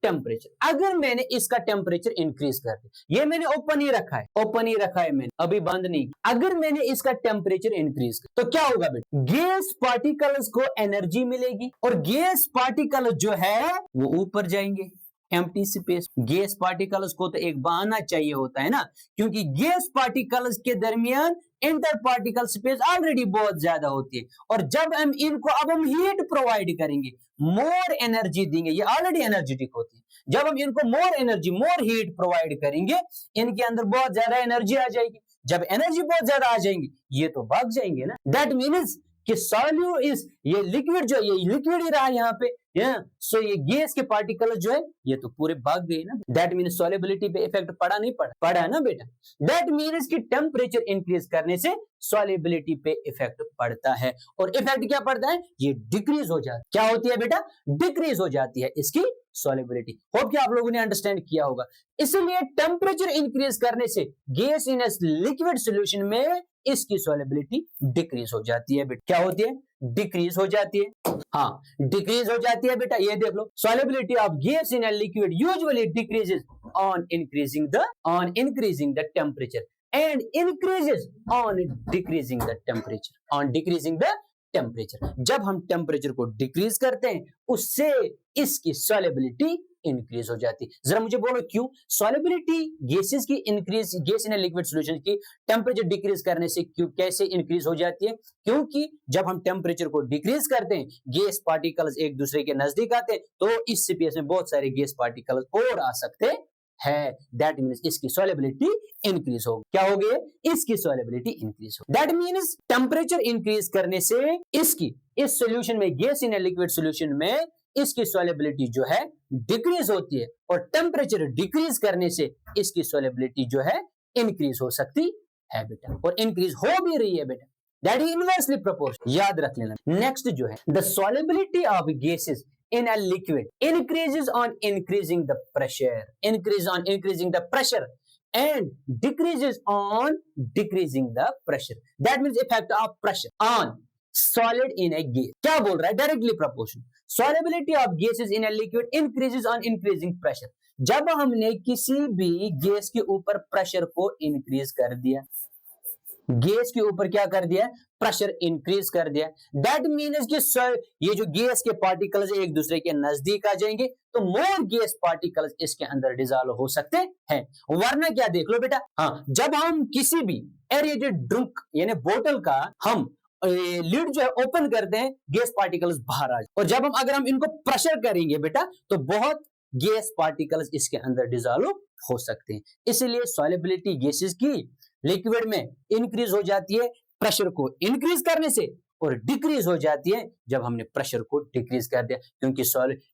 टेम्परेचर, अगर मैंने इसका टेम्परेचर इंक्रीज कर दिया, ये मैंने ओपन ही रखा है मैंने, अभी बंद नहीं, अगर मैंने इसका टेम्परेचर इंक्रीज कर, तो क्या होगा बेटा, गैस पार्टिकल्स को एनर्जी मिलेगी और गैस पार्टिकल जो है वो ऊपर जाएंगे, एम्प्टी स्पेस। गैस पार्टिकल्स को तो एक बहाना चाहिए होता है ना, क्योंकि गैस पार्टिकल्स के दरमियान इंटर पार्टिकल स्पेस ऑलरेडी बहुत ज्यादा होती है, और जब हम इनको, अब हम हीट प्रोवाइड करेंगे, मोर एनर्जी देंगे, ये ऑलरेडी एनर्जेटिक होती है, जब हम इनको more energy, more heat provide करेंगे, इनके अंदर बहुत ज्यादा एनर्जी आ जाएगी। जब एनर्जी बहुत ज्यादा आ जाएंगी, ये तो भाग जाएंगे ना। दैट मीन्स कि सॉल्यू इज, ये लिक्विड जो है, ये लिक्विड ही रहा यहाँ पे, सो ये गैस के पार्टिकल जो है ये तो पूरे भाग गए ना। दैट मीन्स सॉल्युबिलिटी पे इफेक्ट पड़ा नहीं पड़ा है ना बेटा। दैट मीन्स कि टेम्परेचर इंक्रीज करने से सॉल्युबिलिटी पे इफेक्ट पड़ता है, और इफेक्ट क्या पड़ता है, ये डिक्रीज हो जाती है। क्या होती है बेटा, डिक्रीज हो जाती है इसकी सॉल्युबिलिटी। होप कि आप लोगों ने अंडरस्टैंड किया होगा। इसलिए टेम्परेचर इंक्रीज करने से गैस इन लिक्विड सॉल्यूशन में इसकी सॉल्युबिलिटी डिक्रीज हो जाती है बेटा। क्या होती है, डिक्रीज हो जाती है। हाँ, डिक्रीज हो जाती है बेटा। ये देख लो, solubility of gas in a liquid usually decreases on increasing the temperature and increases on decreasing the temperature. जब हम टेम्परेचर को डिक्रीज करते हैं, उससे इसकी सॉल्युबिलिटी इंक्रीज हो जाती है। जरा मुझे बोलो क्यों? सॉल्युबिलिटी गैसेस की increase, gas in liquid solution की टेम्परेचर डिक्रीज करने से क्यों, कैसे इंक्रीज हो जाती है? क्योंकि जब हम टेम्परेचर को डिक्रीज करते हैं, गैस पार्टिकल्स एक दूसरे के नजदीक आते हैं, तो इस सीपीएस में बहुत सारे गैस पार्टिकल्स और आ सकते है। दैट मीन्स इसकी सॉल्युबिलिटी इंक्रीज होगी। क्या हो गई? इसकी सॉल्युबिलिटी इंक्रीज हो। दैट मीन्स टेम्परेचर इंक्रीज करने से इसकी, इस सॉल्यूशन में, गैस इन लिक्विड सॉल्यूशन में इसकी सॉल्युबिलिटी जो है डिक्रीज होती है, और टेम्परेचर डिक्रीज करने से इसकी सॉल्युबिलिटी जो है इंक्रीज हो सकती है बेटा, और इंक्रीज हो भी रही है बेटा। दैट इज इनवर्सली प्रोपोर्शनल, याद रख लेना। नेक्स्ट जो है, the solubility of gases in a liquid increases on increasing the pressure, increase on increasing the pressure, and decreases on decreasing the pressure. That means effect of pressure on solid in a gas. क्या बोल रहा है? Directly proportional. Solubility of gases in a liquid increases on increasing pressure. जब हमने किसी भी गैस के ऊपर प्रेशर को इंक्रीज कर दिया, गैस के ऊपर क्या कर दिया? प्रेशर इंक्रीज कर दिया। दैट मीन्स कि ये जो गैस के पार्टिकल्स एक दूसरे के नजदीक आ जाएंगे, तो मोर गैस पार्टिकल्स इसके अंदर डिसॉल्व हो सकते हैं। वरना क्या, देख लो बेटा, हाँ, जब हम किसी भी एरेटेड ड्रिंक यानी बोतल का हम लिड जो है ओपन करते हैं, गैस पार्टिकल्स बाहर आ जाए, और जब हम अगर हम इनको प्रेशर करेंगे बेटा, तो बहुत गैस पार्टिकल्स इसके अंदर डिसॉल्व हो सकते हैं। इसीलिए सॉल्युबिलिटी गैसेस की लिक्विड में इंक्रीज हो जाती है प्रेशर को इंक्रीज करने से, और डिक्रीज हो जाती है जब हमने प्रेशर को डिक्रीज कर दिया, क्योंकि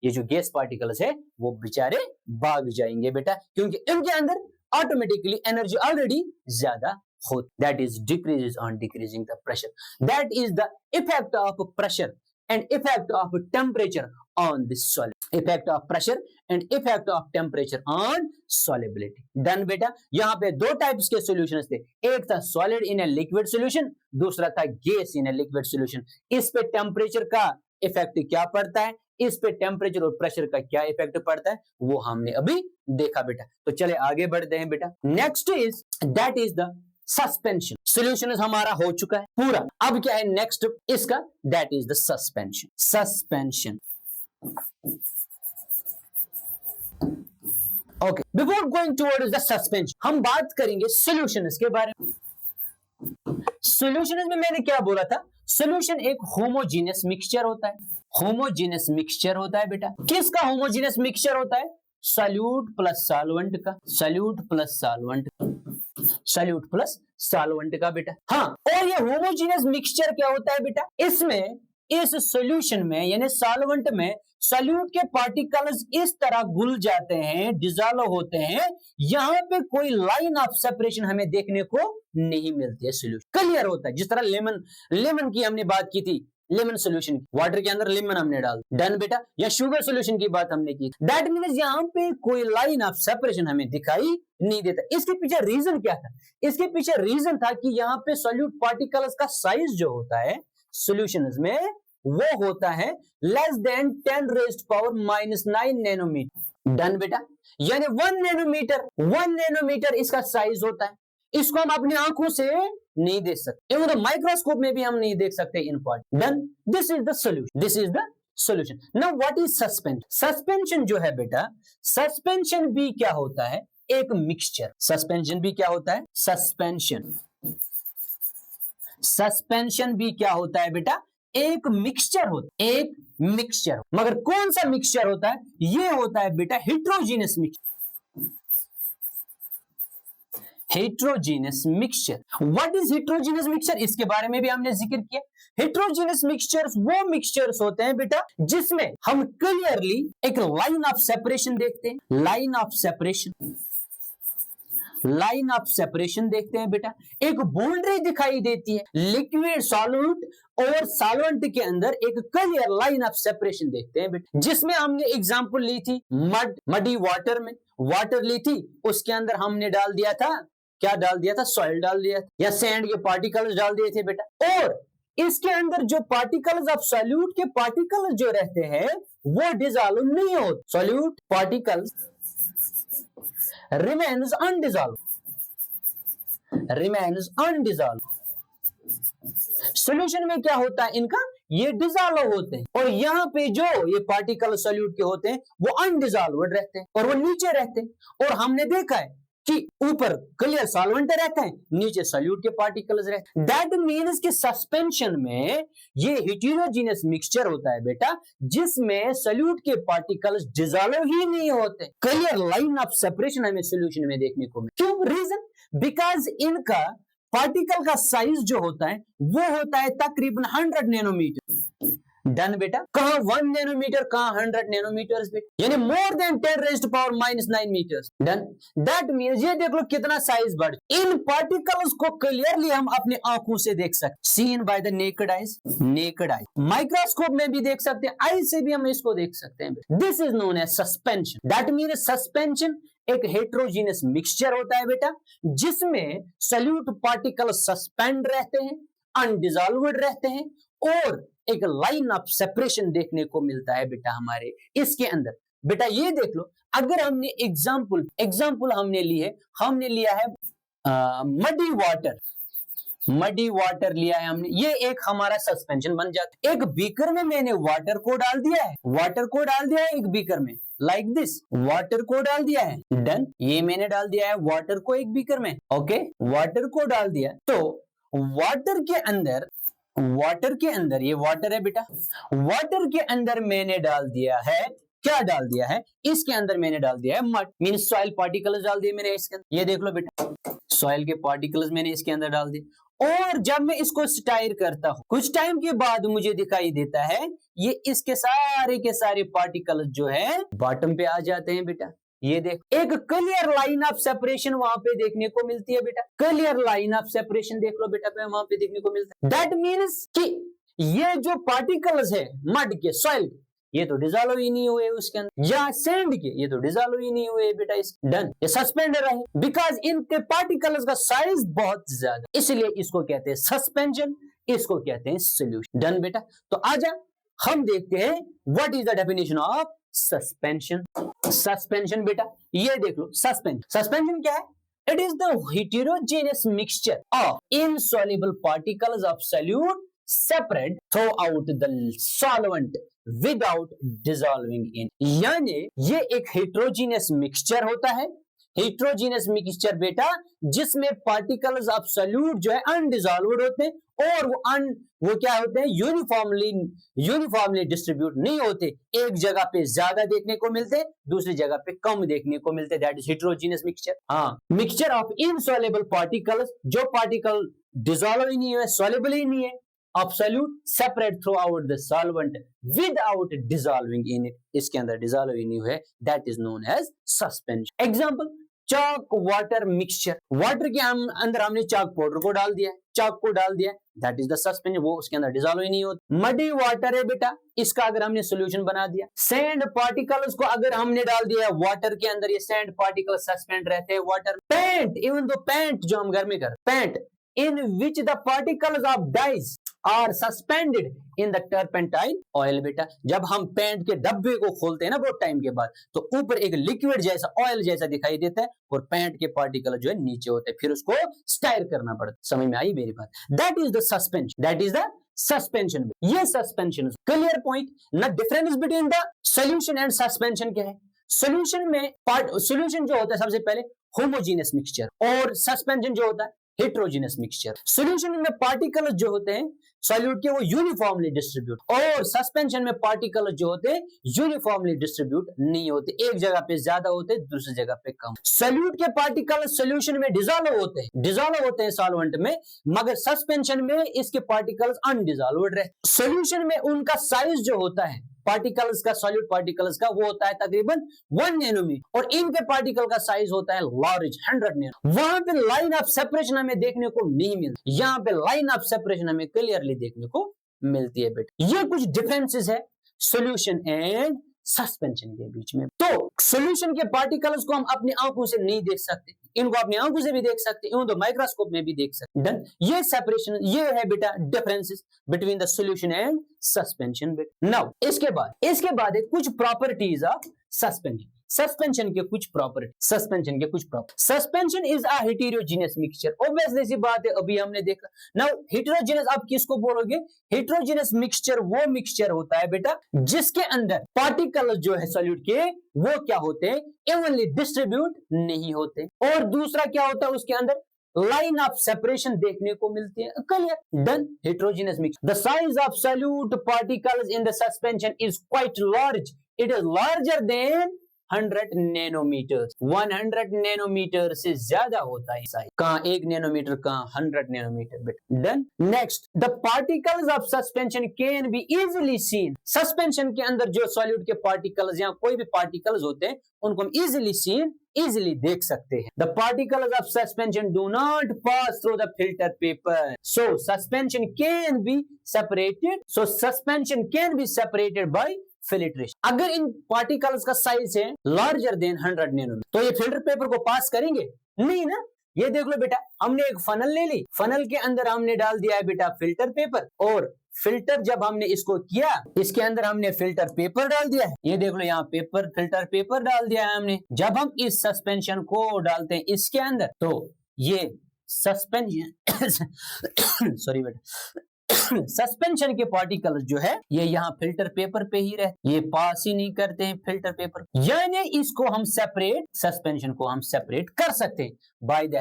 ये जो गैस पार्टिकल्स है वो बेचारे भाग जाएंगे बेटा, क्योंकि इनके अंदर ऑटोमेटिकली एनर्जी ऑलरेडी ज्यादा होती। That is decrease on decreasing the pressure. That is the effect of pressure and effect of temperature on the solid, effect of pressure and effect of temperature on solubility. Done बेटा। यहाँ पे दो टाइप्स के सॉल्यूशंस थे, एक था solid in a liquid solution, दूसरा था gas in a liquid solution. इस पे टेम्परेचर का इफेक्ट क्या पड़ता है, इस पे टेम्परेचर और प्रेशर का क्या इफेक्ट पड़ता है, वो हमने अभी देखा बेटा। तो चले आगे बढ़ते हैं बेटा। Next is, that is the suspension. Solution हमारा हो चुका है पूरा, अब क्या है नेक्स्ट इसका? That is the suspension. Suspension, okay, before going towards the suspension, हम बात करेंगे सॉल्यूशंस के बारे में। सॉल्यूशंस में मैंने क्या बोला था? सॉल्यूशन एक होमोजेनियस मिक्सचर होता है। होमोजेनियस मिक्सचर होता है बेटा। किसका होमोजेनियस मिक्सचर होता है? सॉल्यूट प्लस सॉल्वेंट का, solute plus solvent, solute plus solvent का बेटा। हाँ, और ये होमोजेनियस मिक्सचर क्या होता है बेटा? इसमें, इस सॉल्यूशन में यानी सॉल्वेंट में सॉल्यूट के पार्टिकल्स इस तरह घुल जाते हैं, डिसॉल्व होते हैं, यहाँ पे कोई लाइन ऑफ सेपरेशन हमें देखने को नहीं मिलती है। सॉल्यूशन क्लियर होता है, जिस तरह लेमन की हमने बात की थी, लेमन सॉल्यूशन, वाटर के अंदर लेमन हमने डाल, डन बेटा। या शुगर सॉल्यूशन की बात हमने की। दैट मीन्स यहाँ पे कोई लाइन ऑफ सेपरेशन हमें दिखाई नहीं देता। इसके पीछे रीजन क्या था? इसके पीछे रीजन था कि यहाँ पे सॉल्यूट पार्टिकल्स का साइज जो होता है सॉल्यूशंस में, वो होता है लेस देन 10⁻⁻⁹ नैनोमीटर। डन बेटा। यानी 1 नैनोमीटर इसका साइज होता है। इसको हम अपनी आंखों से नहीं देख सकते, इवन माइक्रोस्कोप में भी हम नहीं देख सकते in part. Done, this is the solution, this is the solution. Now what is suspension? Suspension जो है बेटा, सस्पेंशन भी क्या होता है? एक मिक्सचर। सस्पेंशन भी क्या होता है? सस्पेंशन भी क्या होता है बेटा? एक मिक्सचर होता है, एक मिक्सचर। मगर कौन सा मिक्सचर होता है? ये होता है बेटा heterogeneous mixture. Heterogeneous mixture. What is heterogeneous mixture? इसके बारे में भी हमने जिक्र किया। हेट्रोजीनियस मिक्सचर्स वो मिक्सचर्स होते हैं बेटा जिसमें हम क्लियरली एक लाइन ऑफ सेपरेशन देखते हैं। Line of separation, line of separation देखते हैं बेटा। एक बाउंड्री दिखाई देती है लिक्विड, सॉल्यूट और सॉल्वेंट के अंदर एक क्लियर लाइन ऑफ सेपरेशन देखते हैं बेटा, जिसमें हमने एग्जांपल ली थी मडी वाटर में। वाटर ली थी, उसके अंदर हमने डाल दिया था, क्या डाल दिया था? सॉइल डाल दिया था, या सैंड के पार्टिकल्स डाल दिए थे बेटा। और इसके अंदर जो पार्टिकल्स ऑफ सॉल्यूट के पार्टिकल्स जो रहते हैं वो डिसॉल्व नहीं होते। Solute particles remains undissolved। Solution में क्या होता है? इनका ये डिसॉल्व होते हैं, और यहाँ पे जो ये पार्टिकल सॉल्यूट के होते हैं वो अनडिसॉल्व्ड रहते हैं और वो नीचे रहते हैं। और हमने देखा है कि ऊपर क्लियर सॉल्वेंट रहता है, नीचे सॉल्यूट के पार्टिकल्स रहते हैं। दैट मीन्स कि सस्पेंशन में ये हेटेरोजेनस मिक्सचर होता है बेटा, जिसमें सॉल्यूट के पार्टिकल्स डिसॉल्व ही नहीं होते। क्लियर लाइन ऑफ सेपरेशन हमें सॉल्यूशन में देखने को मिले। क्यों? रीजन बिकॉज इनका पार्टिकल का साइज जो होता है वो होता है तकरीबन 100 नैनोमीटर। डन बेटा, कहां 1 नैनोमीटर, कहां 100 नैनोमीटर बेटा, यानी more than 10⁻⁹ metres. Done, that means ये देख लो कितना साइज बढ़। इन पार्टिकल्स को क्लियरली हम अपने आंखों से देख सकते, seen by the naked eyes, naked eye. Microscope में भी देख सकते हैं, आई से भी हम इसको देख सकते हैं। This is known as suspension. That means suspension एक हेटेरोजेनस मिक्सचर होता है बेटा, जिसमें सॉल्यूट पार्टिकल सस्पेंड रहते हैं, अनडिसॉल्व्ड रहते हैं, और एक लाइन ऑफ सेपरेशन देखने को मिलता है बेटा हमारे इसके अंदर। बेटा ये देख लो, अगर हमने एग्जाम्पल हमने ली है, हमने लिया है मडी वाटर, मडी वाटर लिया है हमने, ये एक हमारा सस्पेंशन बन जाता है। एक बीकर में मैंने वाटर को डाल दिया है, वाटर को डाल दिया है एक बीकर में, लाइक दिस, वाटर को डाल दिया है। डन, ये मैंने डाल दिया है वाटर को एक बीकर में। ओके, वाटर को डाल दिया, तो वाटर के अंदर ये वाटर है बेटा, वाटर के अंदर मैंने डाल दिया है, क्या डाल दिया है, इसके अंदर मैंने डाल दिया है मड, मीन सॉइल पार्टिकल्स डाल दिए मैंने इसके अंदर। ये देख लो बेटा, सॉइल के पार्टिकल्स मैंने इसके अंदर डाल दिए, और जब मैं इसको स्टायर करता हूं, कुछ टाइम के बाद मुझे दिखाई देता है ये इसके सारे के सारे पार्टिकल्स जो है बॉटम पे आ जाते हैं बेटा। ये देख, एक क्लियर लाइन ऑफ सेपरेशन वहां पे देखने को मिलती है बेटा, क्लियर लाइन ऑफ सेपरेशन देख लो बेटा, वहां पे देखने को मिलता है। दैट मीन्स कि ये जो पार्टिकल्स है मड के, सॉइल, ये तो डिसॉल्व ही नहीं हुए उसके अंदर, या सैंड के, ये तो डिसॉल्व ही नहीं हुए बेटा इस। डन, ये सस्पेंड रहे बिकॉज इनके पार्टिकल्स का साइज बहुत ज्यादा, इसलिए इसको कहते हैं सस्पेंशन, इसको कहते हैं सॉल्यूशन। डन बेटा, तो आजा हम देखते हैं what is the definition of suspension. Suspension बेटा ये देख लो, सस्पेंशन क्या है? It is the heterogeneous mixture of insoluble particles of solute separate throughout the solvent without dissolving in. यानी ये एक हेटेरोजेनस मिक्सचर होता है, हेटेरोजेनस मिक्सचर बेटा, जिसमें पार्टिकल्स ऑफ सॉल्यूट जो है अनडिसॉल्व्ड होते हैं, और वो क्या होते हैं, यूनिफॉर्मली डिस्ट्रीब्यूट नहीं होते, एक जगह पे ज्यादा देखने को मिलते हैं, दूसरी जगह पे कम देखने को मिलते हैं। That is heterogeneous mixture. हाँ, मिक्सचर ऑफ इनसॉल्युबल पार्टिकल्स, जो पार्टिकल डिसॉल्व ही नहीं है, सॉल्युबल ही नहीं है, of solute separate throughout the solvent without dissolving in it, इसके अंदर डिसॉल्व ही नहीं है, that is known as suspension. Example, chalk water mixture, water के अंदर हमने चाक पाउडर को डाल दिया, चाक को डाल दिया, दैट इज द सस्पेंशन, वो उसके अंदर डिसॉल्व ही नहीं होता। मडी वाटर है बेटा, इसका अगर हमने सॉल्यूशन बना दिया। सैंड पार्टिकल्स को अगर हमने डाल दिया वाटर के अंदर, ये सैंड पार्टिकल सस्पेंड रहते हैं water. Paint, even though paint जो हम घर में कर, paint in which the particles of dyes are suspended in the turpentine oil बेटा, जब हम पेंट के डब्बे को खोलते हैं ना बहुत टाइम के बाद, तो ऊपर एक लिक्विड जैसा, ऑयल जैसा दिखाई देता है, और पेंट के पार्टिकल जो है नीचे होते हैं, फिर उसको स्टायर करना पड़ता है। समझ में आई मेरी बात? That is the suspension, that is the suspension. ये सस्पेंशन, क्लियर पॉइंट ना। Difference between the solution and suspension क्या है? सॉल्यूशन में सॉल्यूशन जो होता है सबसे पहले होमोजेनियस मिक्सचर, और सस्पेंशन जो होता है हेटेरोजेनस मिक्सचर। सॉल्यूशन में पार्टिकल्स जो होते हैं सॉल्यूट के, वो यूनिफॉर्मली डिस्ट्रीब्यूट, और सस्पेंशन में पार्टिकल्स जो होते हैं यूनिफॉर्मली डिस्ट्रीब्यूट नहीं होते, एक जगह पे ज्यादा होते हैं, दूसरी जगह पे कम। सॉल्यूट के पार्टिकल्स सॉल्यूशन में डिसॉल्व होते हैं सॉल्वेंट में, मगर सस्पेंशन में इसके पार्टिकल्स अनडिसॉल्व्ड रहते। सॉल्यूशन में उनका साइज जो होता है पार्टिकल्स का, सॉलिड पार्टिकल्स का, वो होता है तकरीबन 1 नैनोमीटर, और इनके पार्टिकल का साइज होता है लार्ज 100 नैनो। वहां पे लाइन ऑफ सेपरेशन हमें देखने को नहीं मिलती, यहाँ पे लाइन ऑफ सेपरेशन हमें क्लियरली देखने को मिलती है बेटा। ये कुछ डिफरेंसेस है सॉल्यूशन एंड सस्पेंशन के बीच में। तो सॉल्यूशन के पार्टिकल्स को हम अपनी आंखों से नहीं देख सकते, इनको अपनी आंखों से भी देख सकते हैं, तो माइक्रोस्कोप में भी देख सकते। डन, ये सेपरेशन, ये है बेटा differences between the solution and suspension बेटा। नाउ इसके बाद है कुछ प्रॉपर्टीज ऑफ सस्पेंशन। सस्पेंशन के कुछ property, suspension is a heterogeneous mixture. Obviously सी बात है, अभी हमने देखा। नाउ हेटेरोजेनस आप किसको बोलोगे? हेटेरोजेनस मिक्सचर वो मिक्सचर होता है बेटा जिसके अंदर पार्टिकल जो है सॉल्यूट के वो क्या होते हैं, इवनली डिस्ट्रीब्यूट नहीं होते। और दूसरा क्या होता है, उसके अंदर लाइन ऑफ सेपरेशन देखने को मिलती है। Clear, done. Heterogeneous mix, the size of solute particles in the suspension is quite large, it is larger than 100 nanometre. 100 nanometre से ज्यादा होता है साइज। कहां 1 नैनोमीटर, कहां 100 नैनोमीटर बेटा। Done. Next, the particles of suspension can be easily seen. Suspension के अंदर जो सॉल्यूट के पार्टिकल्स या कोई भी पार्टिकल्स होते हैं उनको हम इजीली देख सकते हैं। The particles of suspension do not pass through the filter paper, so suspension can be separated by filtration। अगर इन पार्टिकल्स का साइज है लार्जर देन 100 नैनोमीटर तो ये फिल्टर पेपर को पास करेंगे नहीं ना। ये देख लो बेटा, हमने एक फनल ले ली, फनल के अंदर हमने डाल दिया है बेटा फिल्टर पेपर, और फिल्टर जब हमने इसको किया इसके अंदर हमने फिल्टर पेपर डाल दिया है। ये देख लो यहाँ पेपर, फिल्टर पेपर डाल दिया है हमने। जब हम इस सस्पेंशन को डालते हैं इसके अंदर तो ये सस्पेंशन सॉरी बेटा सस्पेंशन के पार्टिकल्स जो है ये यहाँ फिल्टर पेपर पे ही रहते, ये पास ही नहीं करते हैं फिल्टर पेपर। यानी इसको हम सेपरेट, सस्पेंशन को हम सेपरेट कर सकते हैं by the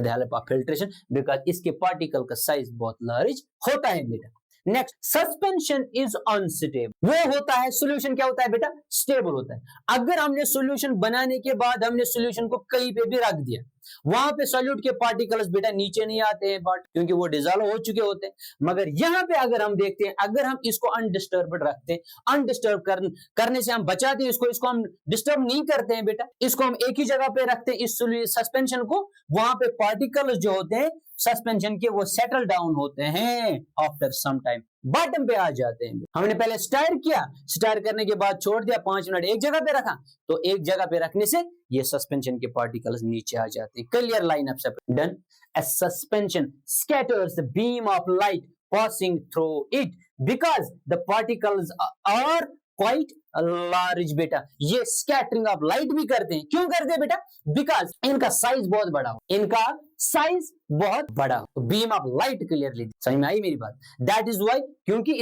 help of filtration, because इसके पार्टिकल का साइज बहुत लार्ज होता है बेटा। Next, suspension is unstable. वो होता है, सोल्यूशन क्या होता है बेटा, स्टेबल होता है। अगर हमने सोल्यूशन बनाने के बाद हमने सोल्यूशन को कहीं पे भी रख दिया, वहां पे सॉल्यूट के पार्टिकल्स बेटा नीचे नहीं आते हैं बट क्योंकि वो डिसॉल्व हो चुके होते हैं। मगर यहाँ पे अगर हम देखते हैं, अगर हम इसको अनडिस्टर्ब्ड रखते हैं, अनडिस्टर्ब करने से हम बचाते हैं इसको हम डिस्टर्ब नहीं करते हैं बेटा, इसको हम एक ही जगह पे रखते हैं इस सस्पेंशन को, वहां पे पार्टिकल्स जो होते हैं सस्पेंशन के वो सेटल डाउन होते हैं, आफ्टर सम टाइम बॉटम पे आ जाते हैं। हमने पहले स्टायर किया, स्टायर करने के बाद छोड़ दिया, 5 मिनट एक जगह पे रखा, तो एक जगह पे रखने से ये सस्पेंशन के पार्टिकल्स नीचे आ जाते हैं। Clear, line up separate, done. A suspension scatters the beam of light passing through it because the particles are quite large बेटा। ये स्कैटरिंग ऑफ लाइट भी करते हैं, क्यों करते हैं बेटा, बिकॉज इनका साइज बहुत बड़ा हो, इनका साइज बहुत बड़ा हो, बीम ऑफ लाइट। क्लियरली समझ में आई मेरी बात? दैट इज वाई, क्योंकि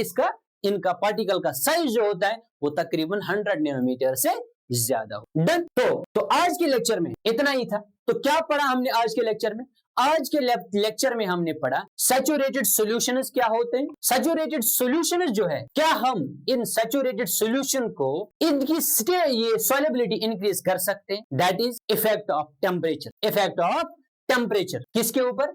इनका पार्टिकल का साइज जो होता है वो तकरीबन 100 नैनोमीटर से ज्यादा हो। डन। तो आज के लेक्चर में इतना ही था। तो क्या पढ़ा हमने आज के लेक्चर में? आज के लेक्चर में हमने पढ़ा सैचुरेटेड सॉल्यूशंस क्या होते हैं। सैचुरेटेड सॉल्यूशंस जो है, क्या हम इन सैचुरेटेड सॉल्यूशन को इनकी ये सॉल्युबिलिटी इंक्रीज कर सकते हैं? That is effect of temperature. Effect of temperature किसके ऊपर?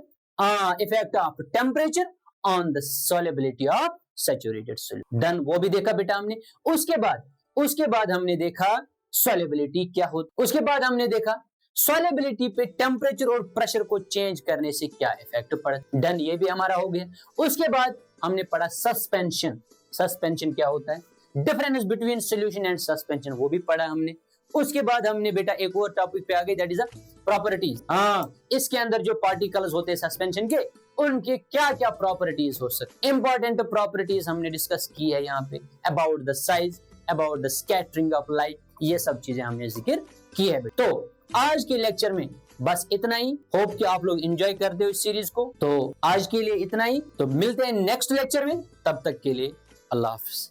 Effect of temperature on the solubility of saturated solution. Done, वो भी देखा बेटा हमने। उसके बाद हमने देखा सॉल्युबिलिटी क्या होती, उसके बाद हमने देखा सॉल्युबिलिटी पे टेम्परेचर और प्रेशर को चेंज करने से क्या इफेक्ट पड़ता। डन, ये भी हमारा हो गया। उसके बाद हमने पढ़ा सस्पेंशन। सस्पेंशन क्या होता है, difference between solution and suspension, वो भी पढ़ा हमने। उसके बाद हमने बेटा एक और टॉपिक पे आ गए, दैट इज प्रॉपर्टीज। इसके अंदर जो पार्टिकल्स होते हैं सस्पेंशन के, उनके क्या क्या प्रॉपर्टीज हो सकते, इंपॉर्टेंट प्रॉपर्टीज हमने डिस्कस की है यहाँ पे, about the size, about the scattering of light, ये सब चीजें हमने जिक्र की है। तो आज के लेक्चर में बस इतना ही। होप कि आप लोग एंजॉय करते हो इस सीरीज को। तो आज के लिए इतना ही, तो मिलते हैं नेक्स्ट लेक्चर में, तब तक के लिए अल्लाह हाफिज।